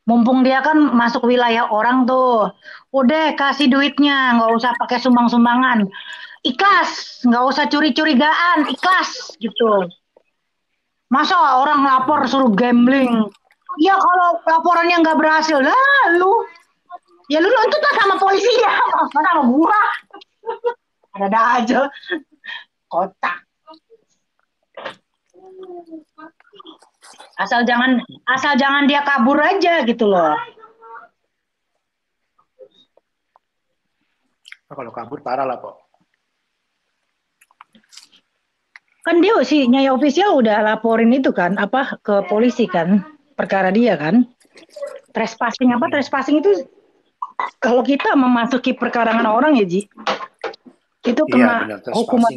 mumpung dia kan masuk wilayah orang tuh, udah kasih duitnya, nggak usah pakai sumbang-sumbangan. Ikhlas, nggak usah curi-curigaan, ikhlas gitu. Masa orang lapor suruh gambling? Ya kalau laporannya nggak berhasil, lu nuntut lah sama polisi ya, sama gua. Ada aja, kotak. Asal jangan dia kabur aja gitu loh. Kalau kabur parah lah kok. Kan dia sih Nyai official udah laporin itu kan ke polisi kan, perkara dia kan. Trespassing itu kalau kita memasuki perkarangan orang ya Ji, itu kena benar, hukuman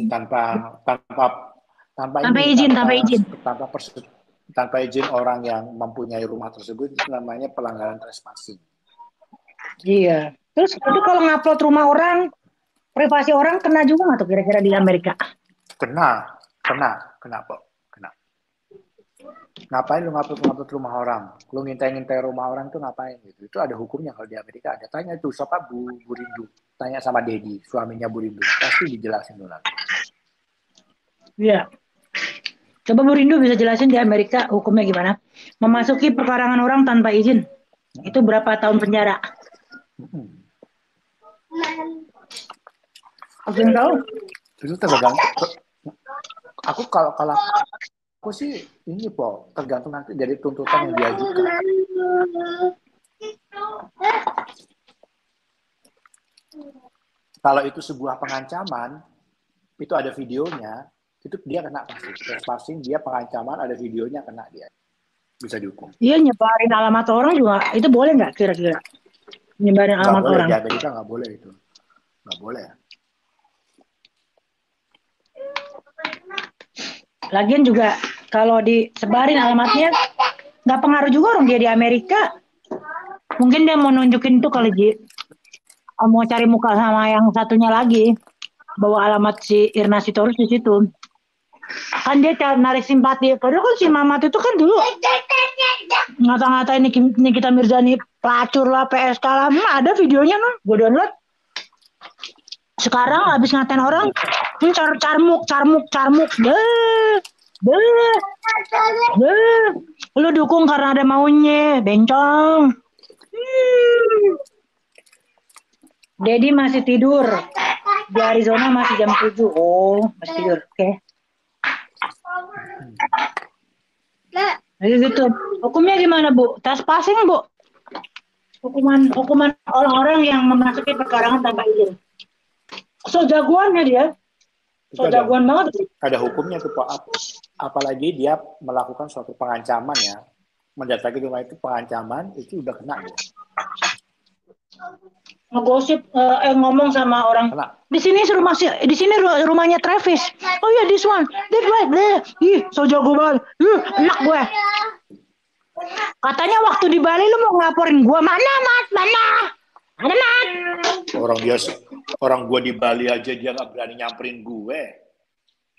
tanpa izin orang yang mempunyai rumah tersebut, itu namanya pelanggaran trespassing. Iya. Terus itu kalau ngupload rumah orang, privasi orang kena juga nggak tuh kira-kira di Amerika? Kena kok. Ngapain lu ngupload rumah orang? Lu ngintai rumah orang tuh ngapain gitu? Itu ada hukumnya kalau di Amerika ada. Tanya tuh siapa Bu Rindu. Tanya sama Dedi, suaminya Bu Rindu. Pasti dijelasin dulu nanti. Iya. Coba Bu Rindu bisa jelasin di Amerika hukumnya gimana? Memasuki perkarangan orang tanpa izin. Itu berapa tahun penjara? Aku yang tahu. Itu tergantung. Aku kalau aku sih ini po, tergantung nanti dari tuntutan yang diajukan. Kalau itu sebuah pengancaman, itu ada videonya, itu dia kena pasti. Trespassing dia pengancaman, ada videonya, kena dia. Bisa dihukum. Iya, nyebarin alamat orang juga itu boleh nggak kira-kira? Nyebarin Nggak alamat boleh, orang. di Amerika nggak boleh itu. Nggak boleh. Lagian juga kalau disebarin alamatnya nggak pengaruh juga orang dia di Amerika. Mungkin dia mau nunjukin itu kali Ji. Mau cari muka sama yang satunya lagi. Bawa alamat si Irna Sitorus di situ. Kan dia narik simpati. Padahal kan si Mamat itu kan dulu ngata-ngatain Nikita Mirzani pelacur lah, PSK lah. Ada videonya noh, gue download. Sekarang habis ngatain orang, carmuk. Lu dukung karena ada maunya, bencong. Dedi masih tidur. Di Arizona masih jam 7. Oh, masih tidur. Oke. Jadi gitu. Hukumnya gimana, Bu? Trespassing, Bu? Hukuman orang-orang yang memasuki perkarangan tanpa izin. So jagoannya dia. So jagoan banget. Ada hukumnya tuh Pak. Apalagi dia melakukan suatu pengancaman ya. Mendatangi rumah itu pengancaman, itu udah kena dia. Ngegosip ngomong sama orang. Kena. Di sini rumahnya Travis. Oh ya, this one. That right there. Ih, so jago banget. Enak gue. Katanya waktu di Bali lu mau ngelaporin gue. Mana, Mat? Mana? Ada, Mat? Orang gue di Bali aja dia nggak berani nyamperin gue.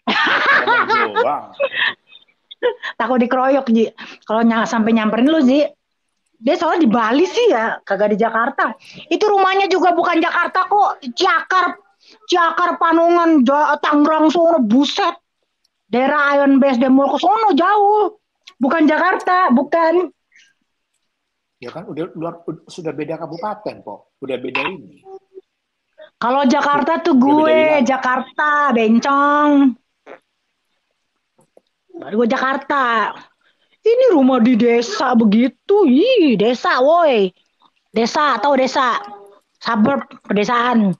Ngomong doang. Takut dikeroyok, Ji. Kalau sampai nyamperin lu, Ji. Dia soalnya di Bali sih ya, kagak di Jakarta. Itu rumahnya juga bukan Jakarta kok. Ciakar Panungan, Tangerang sono, buset. Daerah Iron Base Demol ke sono jauh. Bukan Jakarta, bukan. Ya kan sudah beda kabupaten kok. Udah beda ini. Kalau Jakarta tuh gue, Jakarta, bencong. Baru gue Jakarta. Ini rumah di desa begitu. Ih, desa woi. Desa, tahu desa. Suburb, pedesaan.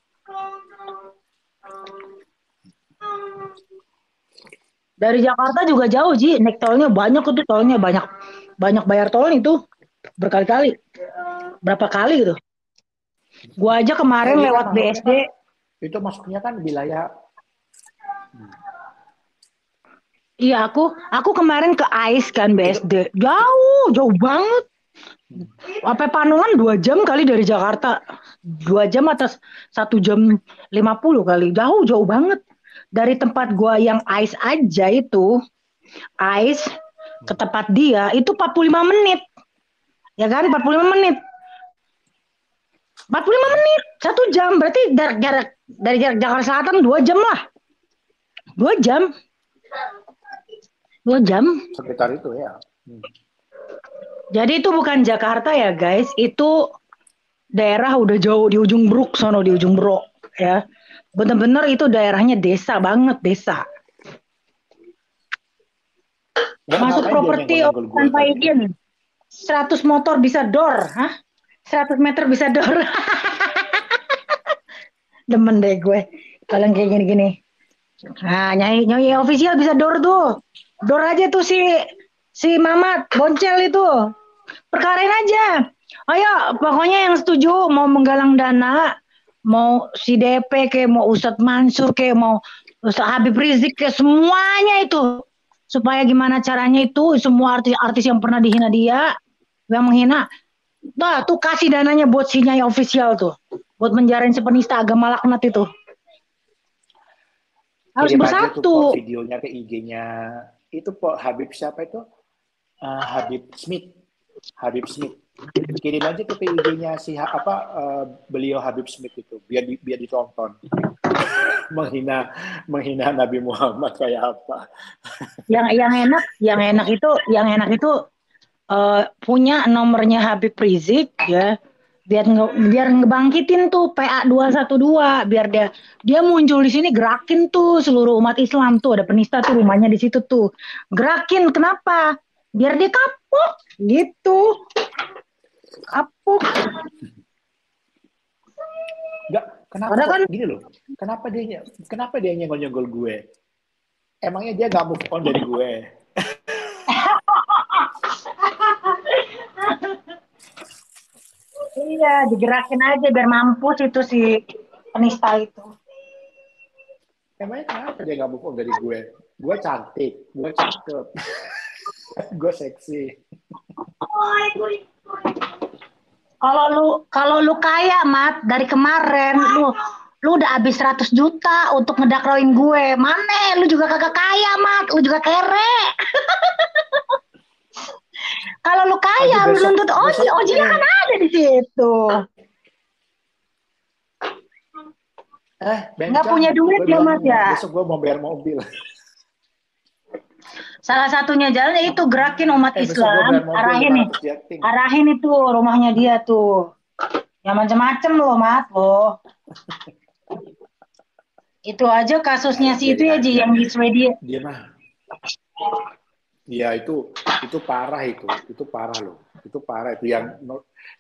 Dari Jakarta juga jauh, Ji. Naik tolnya banyak itu, tolnya banyak bayar tol itu. Berkali-kali. Berapa kali gitu. Gua aja kemarin lewat BSD. Itu masuknya kan wilayah. Iya, aku kemarin ke AIS kan BSD. Jauh banget. Sampai Panungan 2 jam kali dari Jakarta. 2 jam atas 1 jam 50 kali. Jauh banget. Dari tempat gua yang AIS aja itu, AIS ke tempat dia itu 45 menit. Ya kan, 45 menit. 45 menit, 1 jam. Berarti dari Jakarta Selatan 2 jam lah. 2 jam. 2 jam. Sekitar itu ya. Jadi itu bukan Jakarta ya guys. Itu daerah udah jauh di ujung Bruk sono, di ujung Brok ya. Bener-bener itu daerahnya desa banget, desa. Masuk properti tanpa izin. 100 motor bisa door, 100 meter bisa door. Demen deh gue kalau kayak gini-gini. Nah, Nyai official bisa door tuh. Door aja tuh si Mamat Boncel itu. Perkarain aja. Ayo, pokoknya yang setuju mau menggalang dana, mau si DP kayak mau Ustadz Mansur kayak mau Ustadz Habib Rizik kayak semuanya itu. Supaya gimana caranya itu semua artis yang pernah dihina dia, yang menghina, tuh kasih dananya buat si Nyai official tuh. Buat menjarain si penista agama laknat itu. Harus kirim bersatu. Aja tuh videonya ke IG-nya itu Pak Habib siapa itu? Habib Smith. Kirim aja tuh ke IG-nya si beliau Habib Smith itu biar ditonton. menghina Nabi Muhammad kayak apa? Yang enak itu punya nomornya Habib Rizik ya. biar ngebangkitin tuh PA 212, biar dia muncul di sini, gerakin tuh seluruh umat Islam tuh, ada penista tuh rumahnya di situ tuh, gerakin. Kenapa? Biar dia kapok gitu, kapok. Enggak, kenapa Padahal kok kan gini loh? Kenapa dia nyenggol-nyenggol gue? Emangnya dia nggak move on dari gue? iya, digerakin aja biar mampus itu si penista itu. Emangnya kenapa dia nggak move on dari gue? Gue cantik, gue cakep, gue seksi. Kalau lu kaya, Mat, dari kemarin lu udah habis 100 juta untuk ngedakroin gue. Mana? Lu juga kagak kaya, Mat. Lu juga kere. Kalau lu kaya, lu nuntut Oji. Ojinya kan ada di situ. Nggak punya duit ya, Mat ya? Besok gue mau bayar mobil. Salah satunya jalannya itu gerakin umat Islam, arahin itu rumahnya dia tuh. Ya macam-macam loh, Mat loh. Itu aja kasusnya sih itu ya Ji yang di Swedia. Dia mah. Iya itu parah itu parah loh. Itu parah itu yang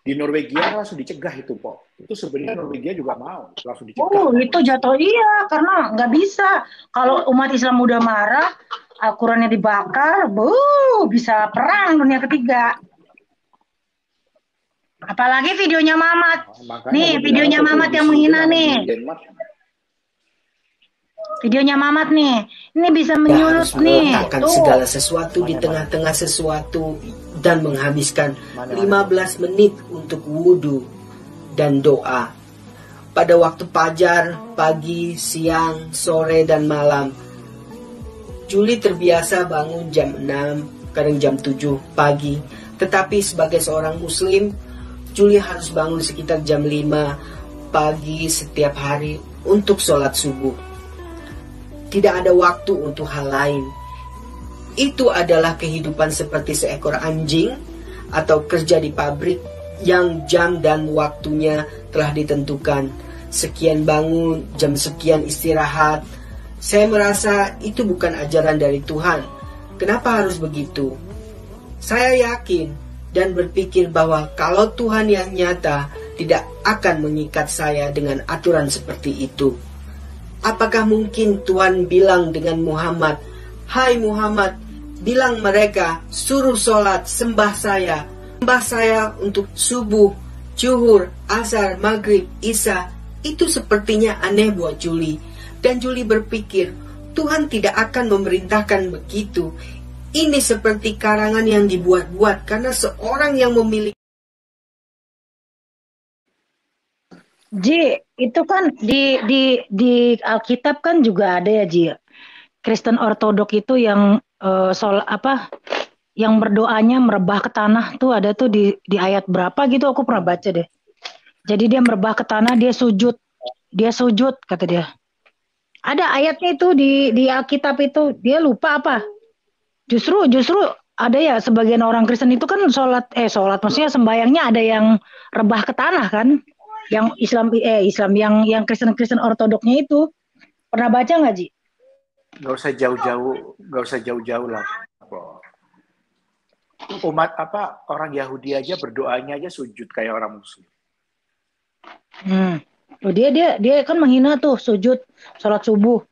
di Norwegia langsung dicegah itu Pok. Itu sebenarnya Norwegia juga mau langsung dicegah. Itu jatuh iya karena nggak bisa. Kalau umat Islam udah marah, Al-Qurannya dibakar, bisa perang dunia ketiga. Apalagi videonya Mamat. Nih videonya Mamat yang menghina nih. Videonya Mamat nih, ini bisa menyulut nih. Meletakkan segala sesuatu di tengah-tengah sesuatu dan menghabiskan 15 menit untuk wudhu dan doa. Pada waktu fajar, pagi, siang, sore, dan malam. Julie terbiasa bangun jam 6, kadang jam 7 pagi. Tetapi sebagai seorang muslim, Julie harus bangun sekitar jam 5 pagi setiap hari untuk sholat subuh. Tidak ada waktu untuk hal lain. Itu adalah kehidupan seperti seekor anjing atau kerja di pabrik yang jam dan waktunya telah ditentukan. Sekian bangun, jam sekian istirahat. Saya merasa itu bukan ajaran dari Tuhan. Kenapa harus begitu? Saya yakin dan berpikir bahwa kalau Tuhan yang nyata tidak akan mengikat saya dengan aturan seperti itu. Apakah mungkin Tuhan bilang dengan Muhammad, "Hai Muhammad, bilang mereka suruh sholat sembah saya untuk subuh, zuhur, asar, maghrib, isya." Itu sepertinya aneh buat Julie. Dan Julie berpikir, Tuhan tidak akan memerintahkan begitu. Ini seperti karangan yang dibuat-buat karena seorang yang memiliki. Ji, itu kan di Alkitab kan juga ada ya Ji. Kristen Ortodok itu yang yang berdoanya merebah ke tanah tuh ada tuh di ayat berapa gitu aku pernah baca deh. Jadi dia merebah ke tanah, dia sujud kata dia. Ada ayatnya itu di Alkitab itu, dia lupa apa? Justru ada ya sebagian orang Kristen itu kan sholat maksudnya sembayangnya ada yang rebah ke tanah kan? Yang Islam yang Kristen Ortodoknya itu pernah baca nggak Ji? Gak usah jauh-jauh lah. Umat orang Yahudi aja berdoanya aja sujud kayak orang Muslim. Dia kan menghina tuh sujud sholat subuh.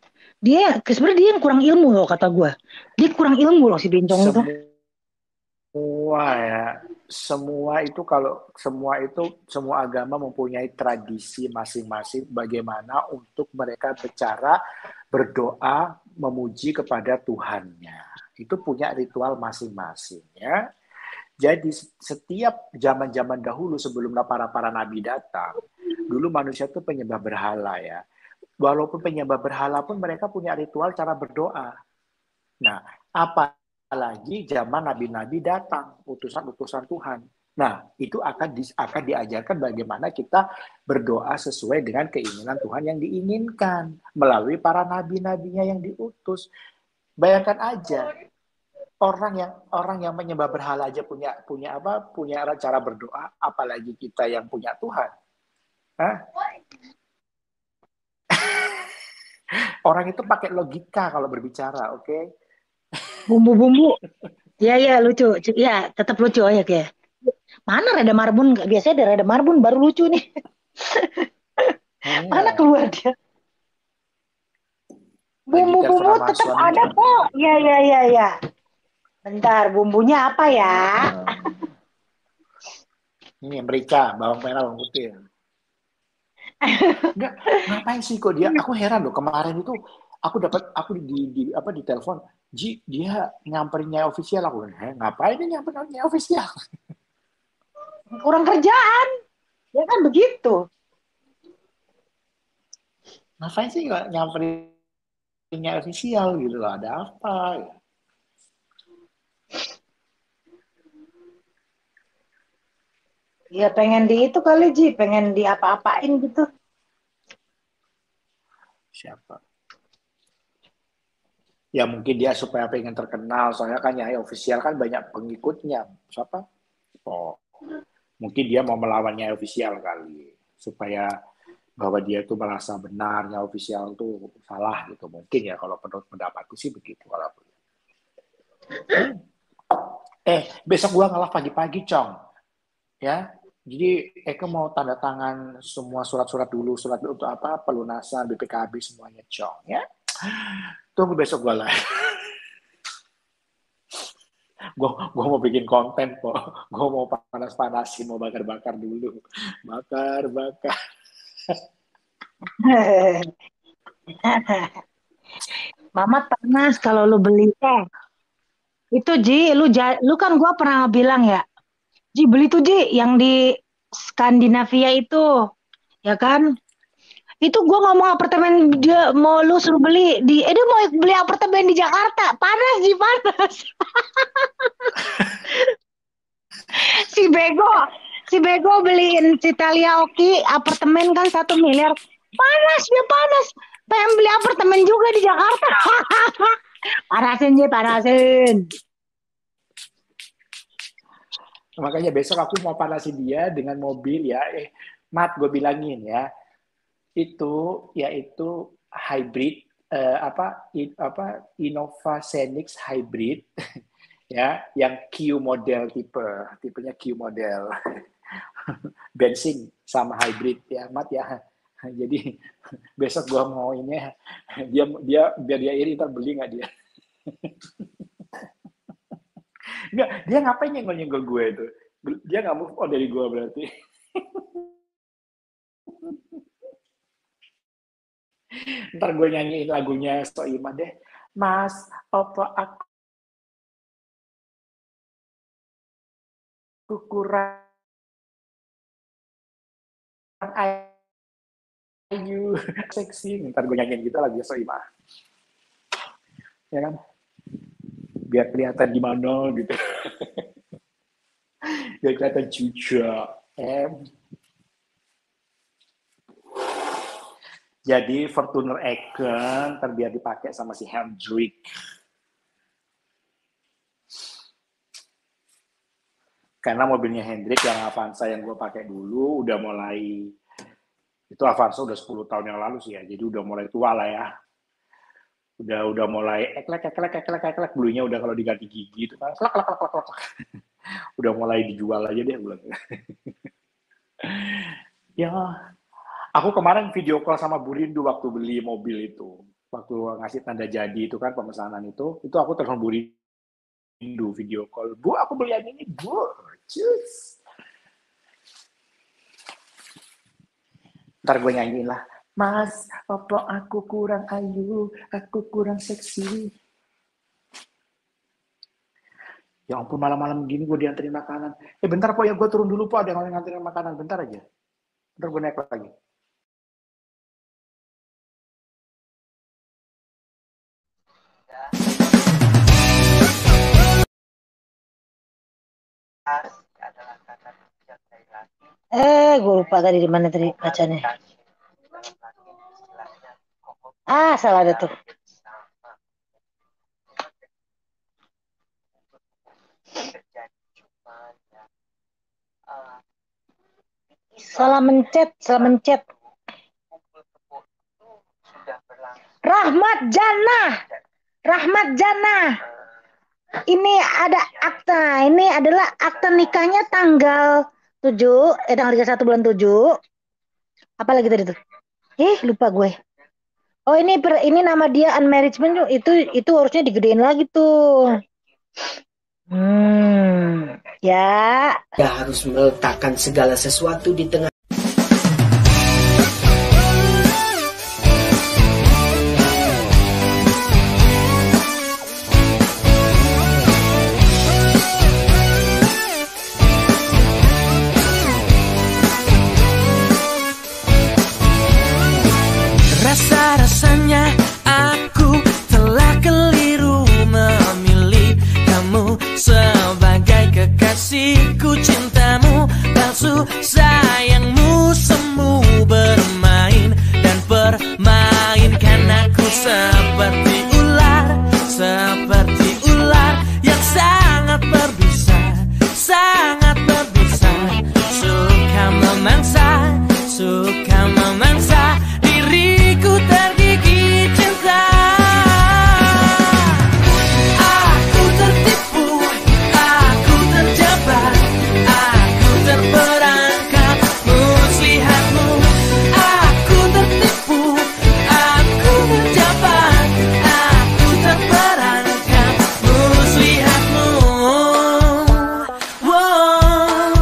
Sebenarnya dia yang kurang ilmu loh kata gue. Dia kurang ilmu loh si Bencong itu. Semua agama mempunyai tradisi masing-masing bagaimana untuk mereka berdoa memuji kepada Tuhannya. Itu punya ritual masing-masing ya. Jadi setiap zaman-zaman dahulu sebelum para nabi datang, dulu manusia itu penyembah berhala ya. Walaupun penyembah berhala pun mereka punya ritual cara berdoa. Nah, apalagi zaman nabi-nabi datang, utusan-utusan Tuhan. Nah, itu akan diajarkan bagaimana kita berdoa sesuai dengan keinginan Tuhan yang diinginkan melalui para nabi-nabinya yang diutus. Bayangkan aja, orang yang menyembah berhala aja punya cara berdoa, apalagi kita yang punya Tuhan. Hah? Orang itu pakai logika kalau berbicara, oke? Okay? Bumbu-bumbu. Ya lucu. Ya tetap lucu ya kayak. Mana Reda Marbun? Biasanya ada Reda Marbun baru lucu nih. Mana keluar dia? Bumbu-bumbu tetap ada kok. Ya. Bentar, bumbunya apa ya? Ini merica, bawang merah, bawang putih. Enggak, ngapain sih kok dia? Aku heran loh, kemarin itu aku di telepon, Ji, dia nyamperinnya official. Aku ngapain dia nyamperinnya official? Kurang kerjaan. Ya kan begitu. Ngapain sih nggak nyamperinnya official gitu loh? Ada apa? Ya pengen di itu kali Ji, pengen di apa-apain gitu. Siapa? Ya mungkin dia supaya pengen terkenal, soalnya kan Nyai official kan banyak pengikutnya. Siapa? Oh, mungkin dia mau melawan Nyai official kali, supaya bahwa dia itu merasa benar, Nyai official itu salah gitu. Mungkin ya kalau menurut pendapatku sih begitu kalau aku. Besok gua ngalah pagi-pagi, Cong. Ya, jadi Eka mau tanda tangan semua surat-surat dulu, surat untuk apa, pelunasan, BPKB semuanya, Cong. Ya, tunggu besok gua lah. Gua mau bikin konten kok. Gua mau panas-panasin, mau bakar-bakar dulu. Bakar. Mama panas kalau lu beli teh. Itu Ji, lu kan gua pernah bilang ya. Ji beli tuh Ji yang di Skandinavia itu. Ya kan? Itu gua ngomong apartemen dia mau lu suruh beli dia mau beli apartemen di Jakarta. Panas Ji, panas. Si bego beliin si Talia Oki apartemen kan 1 miliar. Panas dia panas. Pengen beli apartemen juga di Jakarta. Panasin Ji, panasin. Makanya besok aku mau panasin dia dengan mobil ya. Mat, gue bilangin ya. Yaitu hybrid Innova Xenix hybrid ya, yang Q model tipenya Q model. Bensin sama hybrid ya, Mat ya. Jadi besok gua mau ini dia biar dia iri ntar beli nggak dia. Enggak, dia ngapain nyenggol gue itu? Dia nggak move on dari gue berarti. Ntar gue nyanyiin lagunya Soimah deh. Mas, apa aku kurang ayu, seksi. Ntar gue nyanyiin gitu lagunya Soimah. Ya kan? Biar kelihatan gimana gitu. Biar kelihatan juga. Jadi Fortuner Icon biar dipakai sama si Hendrik. Karena mobilnya Hendrik yang Avanza yang gue pakai dulu udah mulai, itu Avanza udah 10 tahun yang lalu sih ya, jadi udah mulai tua lah ya. Udah mulai eklek, bulunya udah kalau diganti gigi itu kan klak. Udah mulai dijual aja deh bulan. Ya, aku kemarin video call sama Bu Rindu waktu beli mobil itu. Waktu ngasih tanda jadi itu kan pemesanan itu aku telepon Bu Rindu video call. Bu, aku beli yang ini, Bu. Cus. Ntar gue nyanyiin lah. Mas, apa aku kurang ayu, aku kurang seksi. Ya ampun, malam-malam gini gue dianterin makanan. Bentar Po ya, gue turun dulu Po, ada yang nganterin makanan. Bentar aja. Bentar gue naik lagi. Gue lupa tadi di mana tadi bacanya. Salah ada tuh. Salah mencet, salah mencet. Rahmat Jannah. Rahmat Jannah. Ini ada akta. Ini adalah akta nikahnya tanggal 7, tanggal 31 bulan 7. Apa lagi tadi tuh? Lupa gue. Oh, ini nama dia unmarried itu harusnya digedein lagi tuh. Ya. Dia harus meletakkan segala sesuatu di tengah. Rasa-rasanya aku telah keliru memilih kamu sebagai kekasihku, cintamu palsu, sayangmu semu, bermain dan permainkan aku seperti ular yang sangat berbisa, suka memangsa diriku tergigit cinta. Aku tertipu, aku terjebak, aku terperangkap muslihatmu. Aku tertipu, aku terjebak, aku terperangkap muslihatmu. Wow.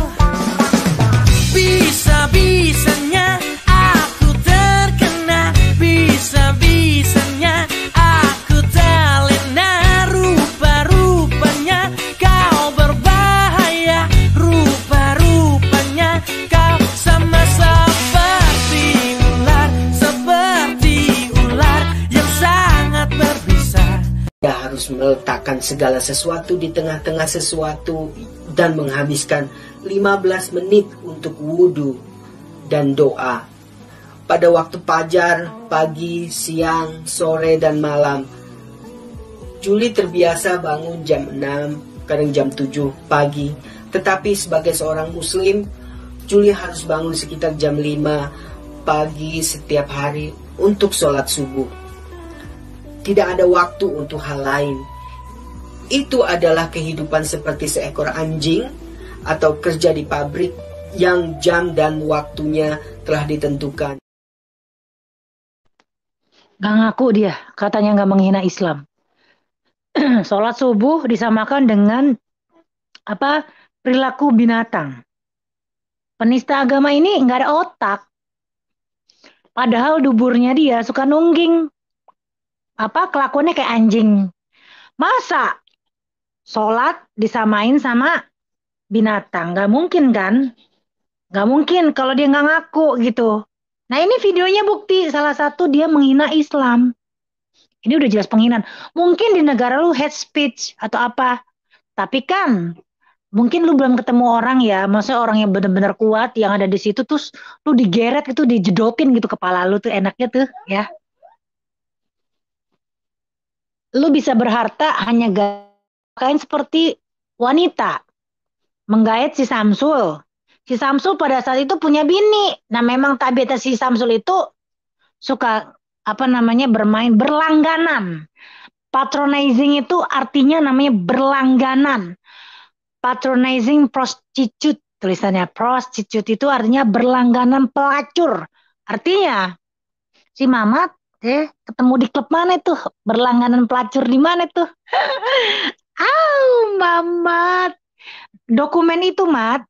Bisa-bisanya aku terkena, bisa-bisanya aku terlena, rupa-rupanya kau berbahaya, rupa-rupanya kau sama seperti ular yang sangat berbisa. Dia harus meletakkan segala sesuatu di tengah-tengah sesuatu dan menghabiskan 15 menit untuk wudhu dan doa. Pada waktu fajar, pagi, siang, sore, dan malam. Julie terbiasa bangun jam 6, kadang jam 7 pagi. Tetapi sebagai seorang muslim, Julie harus bangun sekitar jam 5 pagi setiap hari untuk sholat subuh. Tidak ada waktu untuk hal lain. Itu adalah kehidupan seperti seekor anjing atau kerja di pabrik yang jam dan waktunya telah ditentukan. Gak ngaku dia, katanya gak menghina Islam. Sholat subuh disamakan dengan perilaku binatang. Penista agama ini gak ada otak. Padahal duburnya dia suka nungging. Kelakuannya kayak anjing. Masa sholat disamain sama binatang? Gak mungkin kan? Gak mungkin kalau dia gak ngaku gitu. Nah, ini videonya bukti salah satu dia menghina Islam. Ini udah jelas penghinaan. Mungkin di negara lu hate speech atau apa. Tapi kan mungkin lu belum ketemu orang ya. Maksudnya orang yang benar-benar kuat yang ada di situ, terus lu digeret gitu, dijedotin gitu kepala lu tuh, enaknya tuh ya. Lu bisa berharta hanya kain seperti wanita. Menggait si Samsul. Si Samsul pada saat itu punya bini. Nah, memang tabiatnya si Samsul itu suka bermain berlangganan. Patronizing itu artinya namanya berlangganan. Patronizing prostitute, tulisannya prostitute itu artinya berlangganan pelacur. Artinya si Mamat ketemu di klub mana tuh? Berlangganan pelacur di mana tuh? Mamat. Dokumen itu, Mat.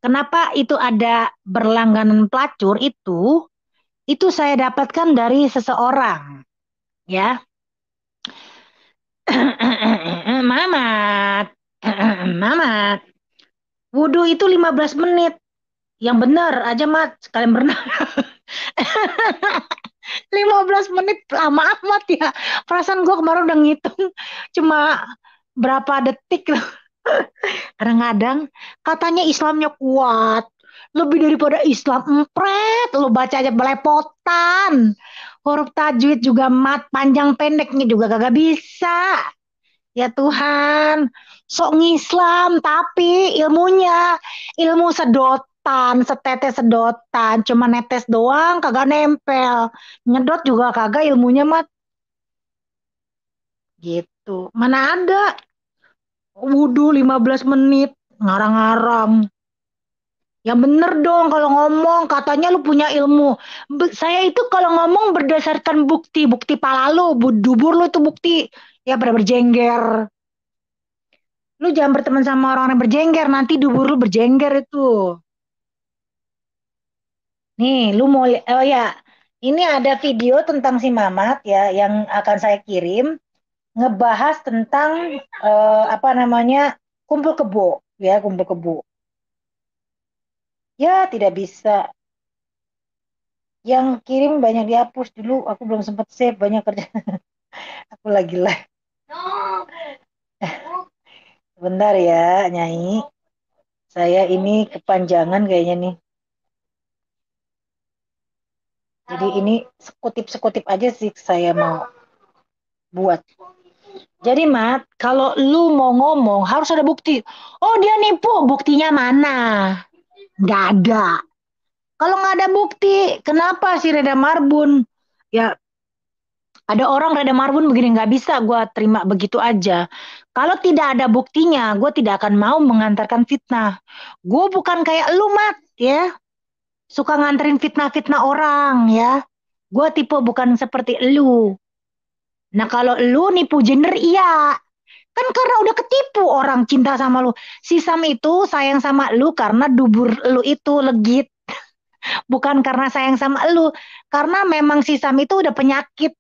Kenapa itu ada berlangganan pelacur itu saya dapatkan dari seseorang. Ya. Mamat. Wudhu itu 15 menit. Yang benar aja, Mat. Sekalian berenang. 15 menit lama amat ya. Perasaan gue kemarin udah ngitung cuma berapa detik loh. Kadang-kadang katanya Islamnya kuat. Lebih daripada Islam empret. Lu baca aja belepotan. Huruf tajwid juga mat, panjang pendeknya juga kagak bisa. Ya Tuhan. Sok ngislam tapi ilmunya ilmu sedotan, cuma netes doang, kagak nempel. Nyedot juga kagak ilmunya mat. Gitu. Mana ada wudhu 15 menit, ngarang-ngarang. Ya bener dong kalau ngomong, katanya lu punya ilmu. Saya itu kalau ngomong berdasarkan bukti, bukti pala lu, dubur lu itu bukti. Ya pada berjengger. Lu jangan berteman sama orang yang berjengger, nanti dubur lu berjengger itu. Nih, lu mau oh ya, ini ada video tentang si Mamat ya yang akan saya kirim ngebahas tentang apa namanya? Kumpul kebo, ya, kumpul kebo. Ya, tidak bisa. Yang kirim banyak dihapus dulu, aku belum sempat save banyak kerja. Aku lagi live. Bentar ya, Nyai. Saya ini kepanjangan kayaknya nih. Jadi ini sekutip-sekutip aja sih saya mau buat. Jadi Mat, kalau lu mau ngomong harus ada bukti. Oh dia nipu, buktinya mana? Nggak ada. Kalau nggak ada bukti, kenapa si Reda Marbun? Ya ada orang Reda Marbun begini nggak bisa gue terima begitu aja. Kalau tidak ada buktinya, gue tidak akan mau mengantarkan fitnah. Gue bukan kayak lu Mat, ya. Suka nganterin fitnah-fitnah orang, ya. Gue tipe bukan seperti lu. Nah kalau lu nipu gender iya. Kan karena udah ketipu orang cinta sama lu. Si Sam itu sayang sama lu karena dubur lu itu legit. Bukan karena sayang sama lu. Karena memang si Sam itu udah penyakit.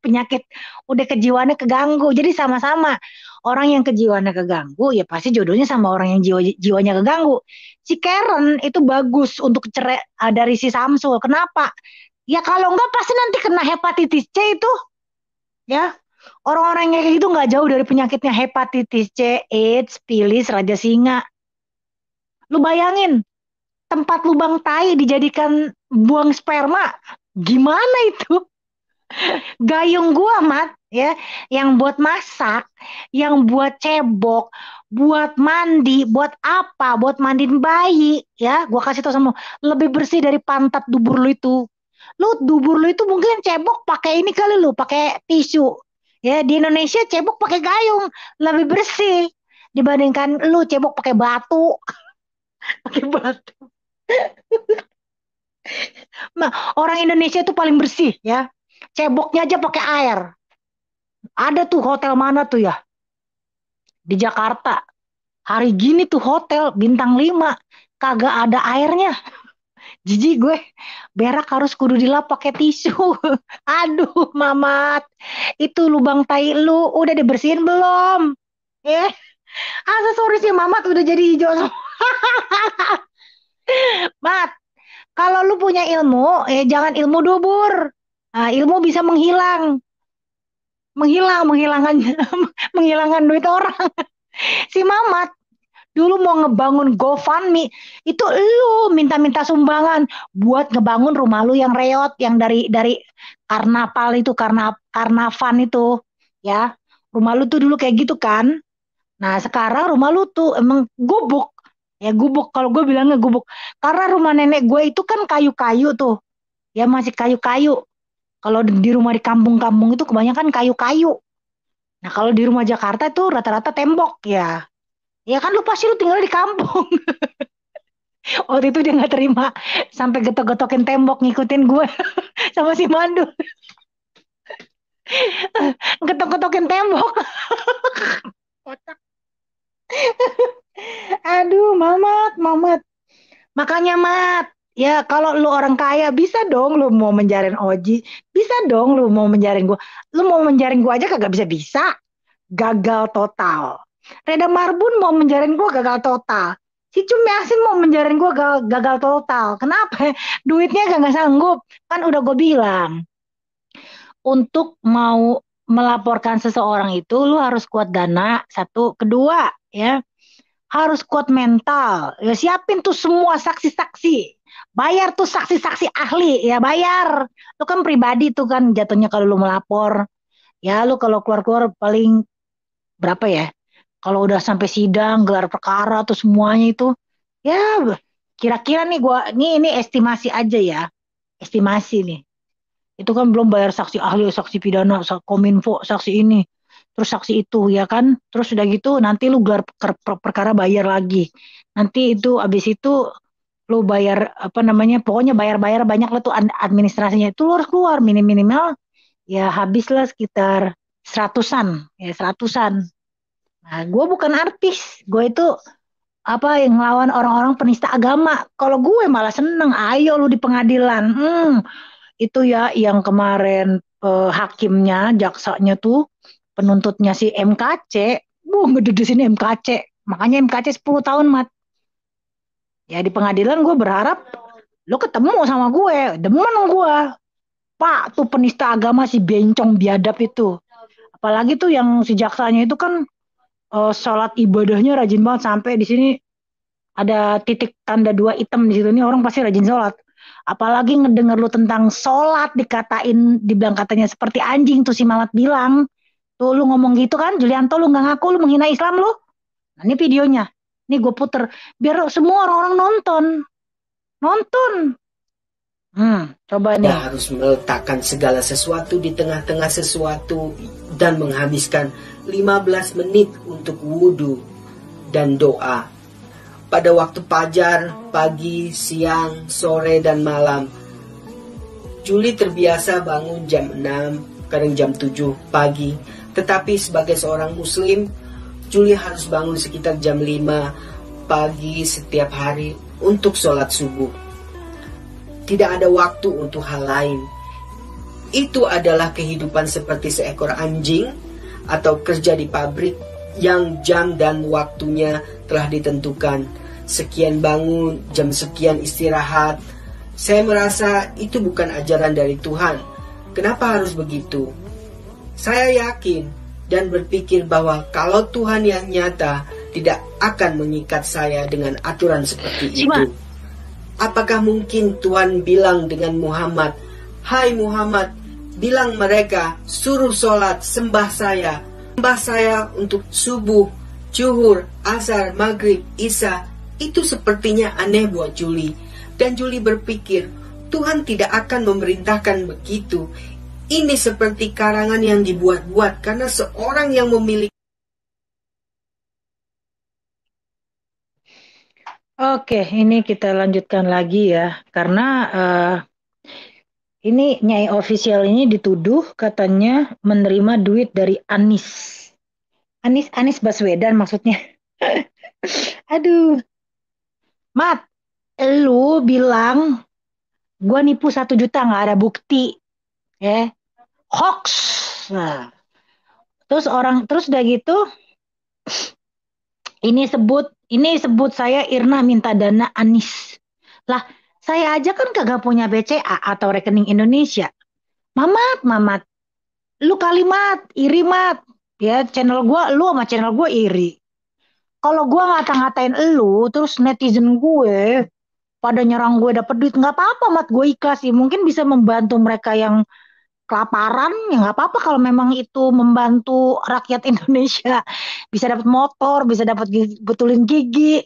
Penyakit. Udah kejiwaannya keganggu. Jadi sama-sama. Orang yang kejiwaannya keganggu ya pasti jodohnya sama orang yang jiwanya keganggu. Si Karen itu bagus untuk cerai dari si Samsul. Kenapa? Ya kalau enggak pasti nanti kena hepatitis C itu. Ya, orang-orang yang kayak gitu nggak jauh dari penyakitnya hepatitis C, AIDS, pilis, raja singa. Lu bayangin, tempat lubang tai dijadikan buang sperma. Gimana itu? Gayung gua, Mat, ya, yang buat masak, yang buat cebok, buat mandi, buat apa? Buat mandiin bayi, ya. Gua kasih tau sama lu, lebih bersih dari pantat dubur lu itu. Lu dubur lu itu mungkin cebok pakai ini kali lu, pakai tisu. Ya, di Indonesia cebok pakai gayung, lebih bersih dibandingkan lu cebok pakai batu, pakai batu. Nah, orang Indonesia itu paling bersih ya. Ceboknya aja pakai air. Ada tuh hotel mana tuh ya? Di Jakarta. Hari gini tuh hotel bintang 5 kagak ada airnya. Jijik gue, berak harus kudu dilap pakai tisu. Aduh, Mamat, itu lubang tai lu udah dibersihin belum? Eh, aksesorisnya Mamat udah jadi hijau semua. Mat, kalau lu punya ilmu, jangan ilmu dubur. Nah, ilmu bisa menghilangkan menghilangkan duit orang. Si Mamat dulu mau ngebangun GoFundMe, itu lu minta-minta sumbangan buat ngebangun rumah lu yang reot, yang dari karnaval itu, karnavan itu, ya. Rumah lu tuh dulu kayak gitu kan. Nah, sekarang rumah lu tuh emang gubuk. Ya gubuk, kalau gue bilangnya gubuk. Karena rumah nenek gue itu kan kayu-kayu tuh. Ya masih kayu-kayu. Kalau di rumah di kampung-kampung itu kebanyakan kayu-kayu. Nah, kalau di rumah Jakarta itu rata-rata tembok ya. Ya kan lu pasti lu tinggal di kampung. Waktu itu dia nggak terima sampai getok-getokin tembok ngikutin gue sama si Mandu. Getok-getokin tembok. Aduh, Mamat, Mamat. Makanya Mat, ya kalau lu orang kaya bisa dong lu mau menjarin Oji, bisa dong lu mau menjarin gua. Lu mau menjaring gua aja kagak bisa-bisa. Gagal total. Reda Marbun mau menjaring gua gagal total. Si Cum Yasin mau menjaring gua gagal total. Kenapa? Duitnya gak sanggup. Kan udah gue bilang. Untuk mau melaporkan seseorang itu lu harus kuat dana. Satu, kedua ya harus kuat mental. Ya siapin tuh semua saksi-saksi. Bayar tuh saksi-saksi ahli, ya bayar. Lu kan pribadi tuh kan jatuhnya kalau lu melapor. Ya lu kalau keluar-keluar paling berapa ya? Kalau udah sampai sidang, gelar perkara tuh semuanya itu. Ya Kira-kira nih ini estimasi aja ya. Estimasi nih. Itu kan belum bayar saksi ahli, saksi pidana, kominfo, saksi ini, terus saksi itu ya kan. Terus udah gitu nanti lu gelar perkara bayar lagi. Nanti itu abis itu lu bayar apa namanya, pokoknya bayar-bayar banyak lah tuh administrasinya. Itu lu harus keluar minimal ya habislah sekitar seratusan, ya seratusan. Nah, gue bukan artis, gue itu apa yang ngelawan orang-orang penista agama. Kalau gue malah seneng, ayo lu di pengadilan. Itu ya yang kemarin hakimnya, jaksanya tuh, penuntutnya si MKC, ngededesin MKC. Makanya MKC 10 tahun, Mat. Ya di pengadilan gue berharap lu ketemu sama gue, demen gue. Pak, tuh penista agama si bencong biadab itu. Apalagi tuh yang si jaksanya itu kan sholat ibadahnya rajin banget sampai di sini ada titik tanda 2 hitam di situ, nih orang pasti rajin sholat. Apalagi ngedenger lu tentang sholat dibilang katanya seperti anjing tuh si Mamat bilang. Tuh lu ngomong gitu kan, Julianto, lu nggak ngaku lu menghina Islam lu. Nah ini videonya, nih gue puter biar semua orang-orang nonton. Coba nih. Kita harus meletakkan segala sesuatu di tengah-tengah sesuatu dan menghabiskan 15 menit untuk wudhu dan doa. Pada waktu fajar, pagi, siang, sore, dan malam, Julie terbiasa bangun jam 6, kadang jam 7 pagi. Tetapi sebagai seorang muslim, Julie harus bangun sekitar jam 5 pagi setiap hari untuk sholat subuh. Tidak ada waktu untuk hal lain. Itu adalah kehidupan seperti seekor anjing atau kerja di pabrik yang jam dan waktunya telah ditentukan. Sekian bangun, jam sekian istirahat. Saya merasa itu bukan ajaran dari Tuhan. Kenapa harus begitu? Saya yakin dan berpikir bahwa kalau Tuhan yang nyata tidak akan mengikat saya dengan aturan seperti itu. Apakah mungkin Tuhan bilang dengan Muhammad, "Hai Muhammad, bilang mereka suruh sholat sembah saya untuk subuh, zuhur, asar, maghrib, isya." Itu sepertinya aneh buat Julie. Dan Julie berpikir, Tuhan tidak akan memerintahkan begitu. Ini seperti karangan yang dibuat-buat karena seorang yang memiliki. Oke, ini kita lanjutkan lagi ya. Karena ini Nyai Official ini dituduh katanya menerima duit dari Anies Baswedan maksudnya. Aduh. Mat, lu bilang gua nipu 1 juta nggak ada bukti, ya, hoax. Nah, terus udah gitu, ini sebut saya Irna minta dana Anies. Lah, saya aja kan kagak punya BCA atau rekening Indonesia. Mamat, lu kalimat iri, Mat. Ya, lu sama channel gua iri. Kalau gue ngata-ngatain lu, terus netizen gue pada nyerang gue dapet duit, nggak apa-apa, Mat, gue ikhlas sih. Mungkin bisa membantu mereka yang kelaparan, ya nggak apa-apa kalau memang itu membantu rakyat Indonesia. Bisa dapat motor, bisa dapat betulin gigi,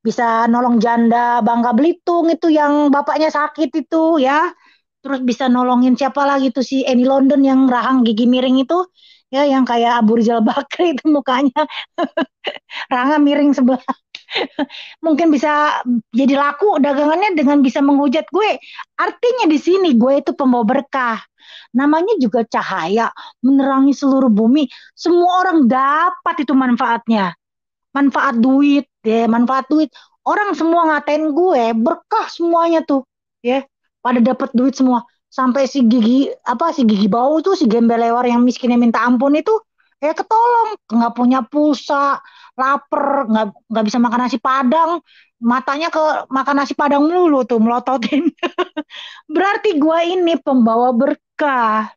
bisa nolong janda Bangka Belitung itu yang bapaknya sakit itu ya. Terus bisa nolongin siapa lagi tuh si Annie London yang rahang gigi miring itu, ya yang kayak Abu Rizal Bakri itu mukanya. Rangga miring sebelah. Mungkin bisa jadi laku dagangannya dengan bisa menghujat gue. Artinya di sini gue itu pembawa berkah. Namanya juga cahaya menerangi seluruh bumi. Semua orang dapat itu manfaatnya. Manfaat duit, ya, manfaat duit. Orang semua ngatain gue, berkah semuanya tuh, ya. Pada dapat duit semua. Sampai si gigi bau tuh, si gembelewar yang miskinnya minta ampun itu, ya ketolong, nggak punya pulsa, lapar, nggak bisa makan nasi padang, matanya ke makan nasi padang melulu tuh melototin. Berarti gue ini pembawa berkah.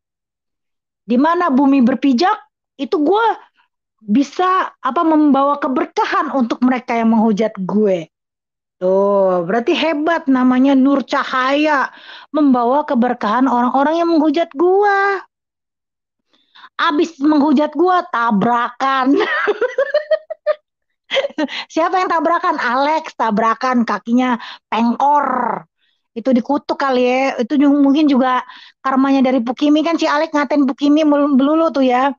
Di mana bumi berpijak, itu gue bisa membawa keberkahan untuk mereka yang menghujat gue. Tuh, berarti hebat, namanya nur cahaya, membawa keberkahan orang-orang yang menghujat gue. Abis menghujat gue, tabrakan. Siapa yang tabrakan? Alex tabrakan, kakinya pengkor. Itu dikutuk kali ya. Itu mungkin juga karmanya dari Pukimi, kan si Alex ngatain Pukimi melulu tuh ya.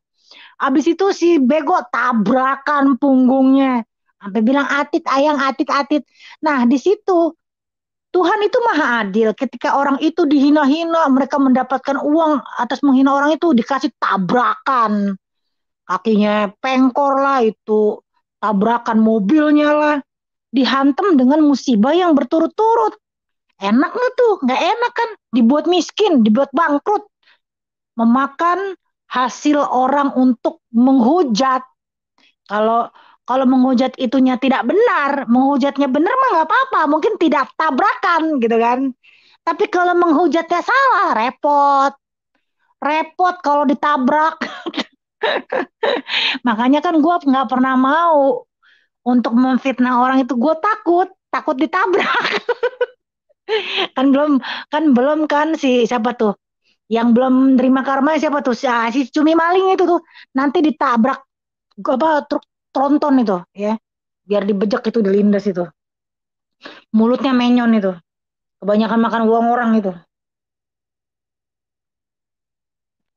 Abis itu si Bego tabrakan punggungnya. Sampai bilang atit ayang atit atit. Nah di situ Tuhan itu maha adil. Ketika orang itu dihina-hina, mereka mendapatkan uang atas menghina orang itu, dikasih tabrakan. Kakinya pengkor lah itu, tabrakan mobilnya lah. Dihantam dengan musibah yang berturut-turut. Enak nggak tuh? Nggak enak kan? Dibuat miskin, dibuat bangkrut. Memakan hasil orang untuk menghujat. Kalau kalau menghujat itunya tidak benar, menghujatnya benar mah nggak apa-apa, mungkin tidak tabrakan gitu kan. Tapi kalau menghujatnya salah, repot. Repot kalau ditabrak. Makanya kan gue nggak pernah mau untuk memfitnah orang itu, gue takut ditabrak. kan belum kan si siapa tuh yang belum terima karma, siapa tuh si cumi maling itu tuh nanti ditabrak apa truk tronton itu ya, biar dibejek itu, dilindas itu, mulutnya menyon itu, kebanyakan makan uang orang itu.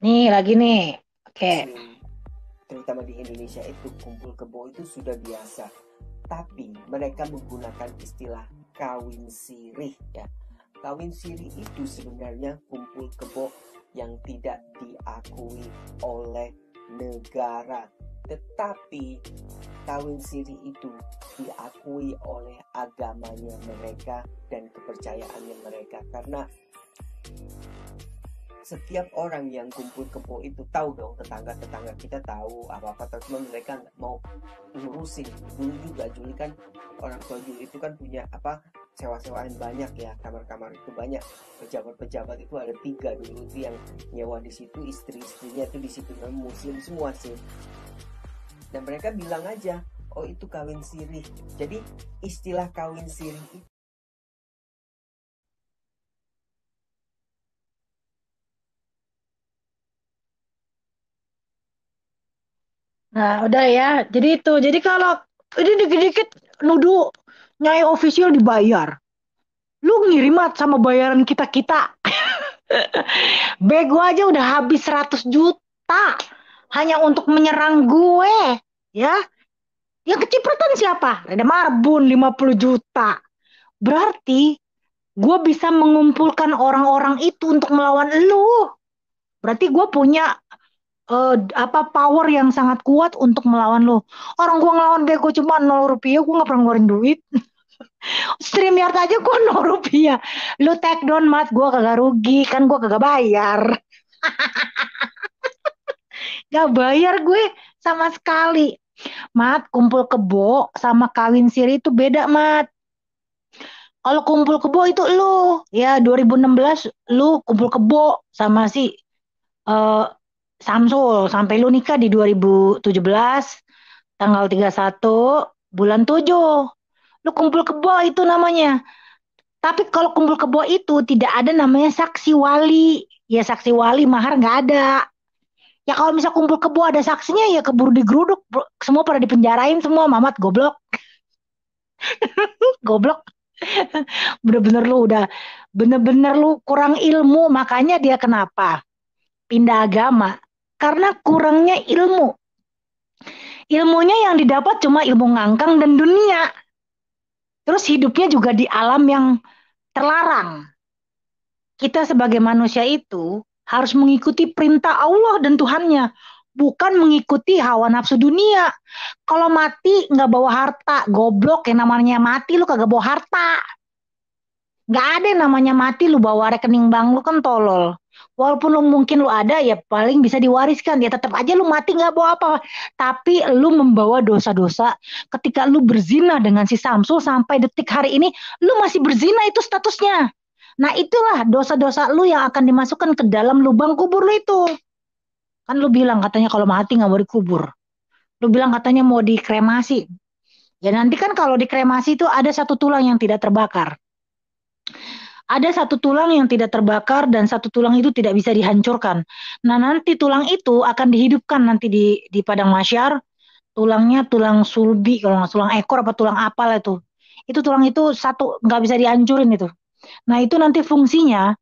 Nih lagi nih, oke. Muslim, terutama di Indonesia itu kumpul kebo itu sudah biasa. Tapi mereka menggunakan istilah kawin sirih ya. Kawin sirih itu sebenarnya kumpul kebo yang tidak diakui oleh negara. Tetapi kawin sirih itu diakui oleh agamanya mereka dan kepercayaannya mereka. Karena setiap orang yang kumpul kebo itu tahu dong, tetangga kita tahu apa-apa, cuma mereka nggak mau ngurusin. Dulu juga Juli kan, orang tua Juli itu kan punya apa, sewa-sewaan banyak ya, kamar-kamar itu banyak, pejabat-pejabat itu ada 3 dulu itu yang nyewa di situ, istri-istrinya itu di situ, Muslim semua sih. Dan mereka bilang aja, oh itu kawin sirih. Jadi istilah kawin sirih itu Nah, udah ya. Jadi itu. Jadi kalau ini dikit-dikit nuduh Nyai official dibayar. Lu ngirimat sama bayaran kita-kita. Bego aja udah habis 100 juta hanya untuk menyerang gue. Ya. Yang kecipratan siapa? Reda Marbun 50 juta. Berarti gue bisa mengumpulkan orang-orang itu untuk melawan lu. Berarti gue punya power yang sangat kuat untuk melawan lo. Orang gua ngelawan bego cuma 0 rupiah, gua nggak pernah ngeluarin duit. StreamYard aja gua 0 rupiah. Lu take down mat, gua kagak rugi, kan gua kagak bayar. Gak bayar gue sama sekali. Mat, kumpul kebo sama kawin siri itu beda, Mat. Kalau kumpul kebo itu lu, ya 2016 lu kumpul kebo sama si uh, Samsul sampai lu nikah di 2017 tanggal 31 bulan 7. Lu kumpul kebo itu namanya. Tapi kalau kumpul kebo itu tidak ada namanya saksi wali. Ya saksi wali mahar nggak ada. Ya kalau misal kumpul kebo ada saksinya ya keburu digeruduk. Semua pada dipenjarain semua, Mamat goblok. Goblok. Bener-bener lu kurang ilmu. Makanya dia kenapa pindah agama? Karena kurangnya ilmu. Ilmunya yang didapat cuma ilmu ngangkang dan dunia. Terus hidupnya juga di alam yang terlarang. Kita sebagai manusia itu harus mengikuti perintah Allah dan Tuhannya. Bukan mengikuti hawa nafsu dunia. Kalau mati nggak bawa harta, goblok. Yang namanya mati lu kagak bawa harta. Nggak ada yang namanya mati lu bawa rekening bank, lu kan tolol. Walaupun lu mungkin lu ada ya paling bisa diwariskan, ya tetap aja lu mati nggak bawa apa, tapi lu membawa dosa-dosa. Ketika lu berzina dengan si Samsul sampai detik hari ini lu masih berzina, itu statusnya. Nah itulah dosa-dosa lu yang akan dimasukkan ke dalam lubang kubur lu itu. Kan lu bilang katanya kalau mati nggak mau dikubur, lu bilang katanya mau dikremasi. Ya nanti kan kalau dikremasi itu ada satu tulang yang tidak terbakar. Ada satu tulang yang tidak terbakar dan satu tulang itu tidak bisa dihancurkan. Nah nanti tulang itu akan dihidupkan nanti di padang mahsyar tulangnya tulang sulbi kalau nggak tulang ekor apa tulang apalah itu tulang itu satu nggak bisa dihancurin itu. Nah itu nanti fungsinya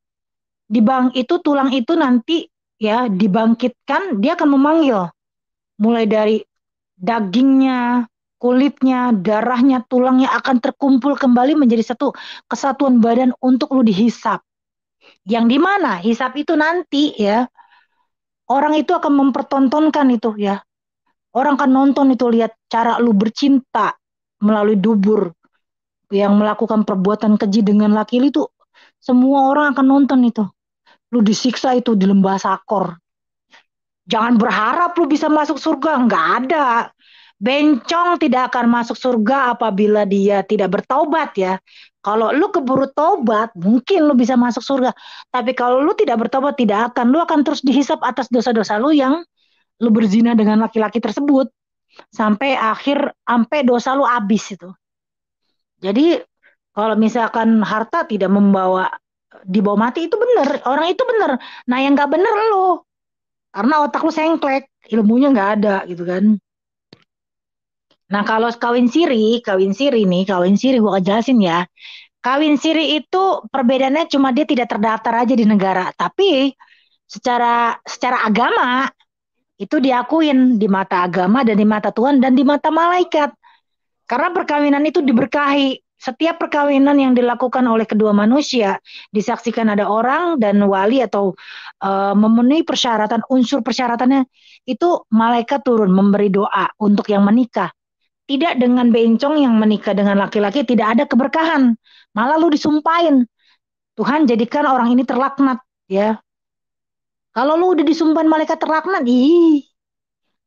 itu tulang itu nanti ya dibangkitkan dia akan memanggil mulai dari dagingnya, kulitnya, darahnya, tulangnya akan terkumpul kembali menjadi satu kesatuan badan untuk lu dihisap. Yang di mana hisap itu nanti ya orang itu akan mempertontonkan itu ya. Orang akan nonton itu lihat cara lu bercinta melalui dubur yang melakukan perbuatan keji dengan laki itu semua orang akan nonton itu. Lu disiksa itu di lembah Sakor. Jangan berharap lu bisa masuk surga, nggak ada. Bencong tidak akan masuk surga apabila dia tidak bertaubat ya. Kalau lu keburu taubat, mungkin lu bisa masuk surga. Tapi kalau lu tidak bertobat, tidak akan. Lu akan terus dihisap atas dosa-dosa lu yang lu berzina dengan laki-laki tersebut. Sampai dosa lu habis itu. Jadi kalau misalkan harta tidak dibawa mati itu benar, orang itu benar. Nah yang nggak benar lu, karena otak lu sengklek, ilmunya nggak ada gitu kan. Nah kalau kawin siri gua jelasin ya. Kawin siri itu perbedaannya cuma dia tidak terdaftar aja di negara, tapi secara agama itu diakuin di mata agama dan di mata Tuhan dan di mata malaikat. Karena perkawinan itu diberkahi. Setiap perkawinan yang dilakukan oleh kedua manusia disaksikan ada orang dan wali atau memenuhi persyaratan, unsur persyaratannya itu malaikat turun memberi doa untuk yang menikah. Tidak dengan bencong yang menikah dengan laki-laki tidak ada keberkahan. Malah lu disumpahin. Tuhan jadikan orang ini terlaknat ya. Kalau lu udah disumpahin malaikat terlaknat,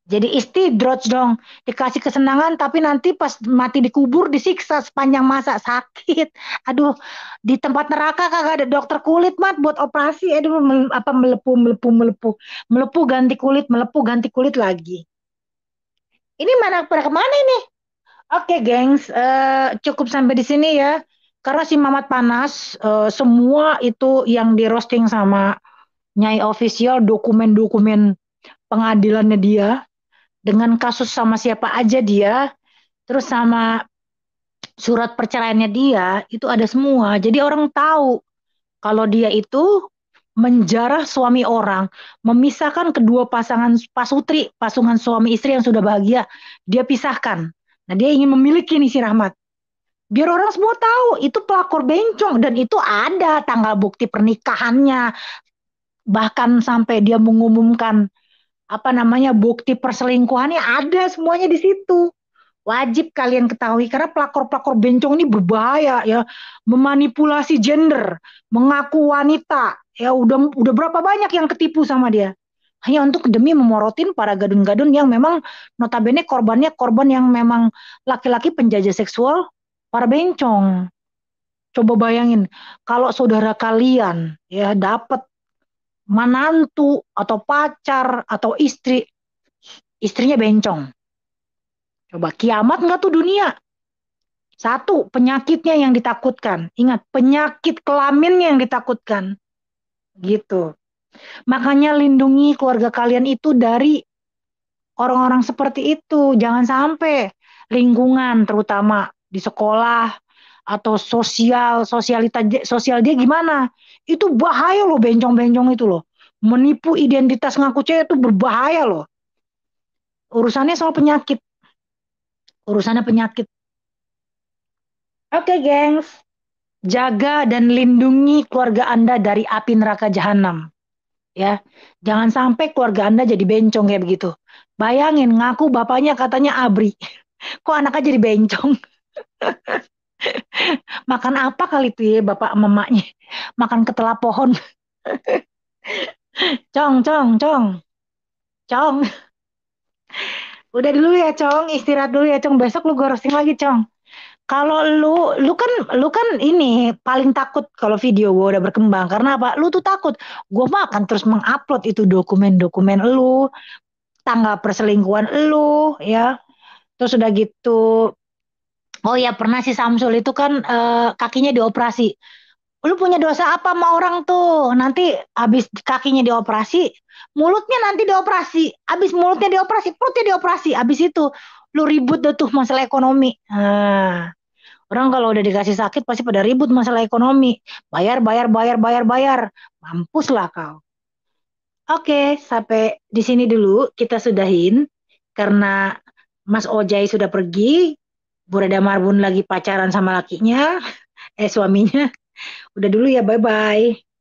jadi istidroj dong, dikasih kesenangan tapi nanti pas mati dikubur disiksa sepanjang masa sakit. Aduh, di tempat neraka kagak ada dokter kulit mat buat operasi. Aduh, melepuh ganti kulit, melepuh ganti kulit lagi. Ini mana pada kemana ini? Oke, gengs, cukup sampai di sini ya. Karena si Mamat panas, semua itu yang di roasting sama Nyai Official, dokumen-dokumen pengadilannya dia dengan kasus sama siapa aja dia, terus sama surat perceraiannya dia, itu ada semua. Jadi orang tahu kalau dia itu menjarah suami orang, memisahkan kedua pasangan pasutri, pasangan suami istri yang sudah bahagia, dia pisahkan. Nah, dia ingin memiliki nih si Rahmat. Biar orang semua tahu itu pelakor bencong dan itu ada tanggal bukti pernikahannya. Bahkan sampai dia mengumumkan apa namanya bukti perselingkuhannya ada semuanya di situ. Wajib kalian ketahui karena pelakor-pelakor bencong ini berbahaya ya, memanipulasi gender, mengaku wanita. Ya udah berapa banyak yang ketipu sama dia. Hanya untuk demi memorotin para gadun-gadun yang memang notabene korbannya korban yang memang laki-laki penjajah seksual para bencong. Coba bayangin kalau saudara kalian ya dapat menantu atau pacar atau istrinya bencong. Coba kiamat nggak tuh dunia? Satu, penyakitnya yang ditakutkan. Ingat, penyakit kelaminnya yang ditakutkan. Gitu. Makanya lindungi keluarga kalian itu dari orang-orang seperti itu. Jangan sampai lingkungan terutama di sekolah atau sosial dia gimana? Itu bahaya loh bencong-bencong itu loh. Menipu identitas ngaku cewek itu berbahaya loh. Urusannya soal penyakit. Urusannya penyakit. Oke, gengs. Jaga dan lindungi keluarga Anda dari api neraka jahanam. Ya, jangan sampai keluarga Anda jadi bencong kayak begitu. Bayangin ngaku bapaknya katanya ABRI. Kok anaknya jadi bencong? Makan apa kali itu ya bapak mamanya? Makan ketela pohon. Cong, cong, cong. Cong. Udah dulu ya, Cong. Istirahat dulu ya, Cong. Besok lu gue roasting lagi, Cong. Kalau lu kan ini paling takut kalau video gue udah berkembang karena apa? Lu tuh takut gue mah akan terus mengupload itu dokumen-dokumen lu, tanggal perselingkuhan lu, ya. Terus udah gitu, oh ya pernah si Samsul itu kan kakinya dioperasi. Lu punya dosa apa sama orang tuh? Nanti habis kakinya dioperasi, mulutnya nanti dioperasi. Habis mulutnya dioperasi, perutnya dioperasi. Habis itu lu ribut deh tuh masalah ekonomi. Nah, orang kalau udah dikasih sakit pasti pada ribut masalah ekonomi. Bayar, bayar, bayar, bayar, bayar. Mampus lah kau. Oke, sampai di sini dulu kita sudahin. Karena Mas Ojai sudah pergi. Burada Marbun lagi pacaran sama lakinya. Suaminya. Udah dulu ya, bye-bye.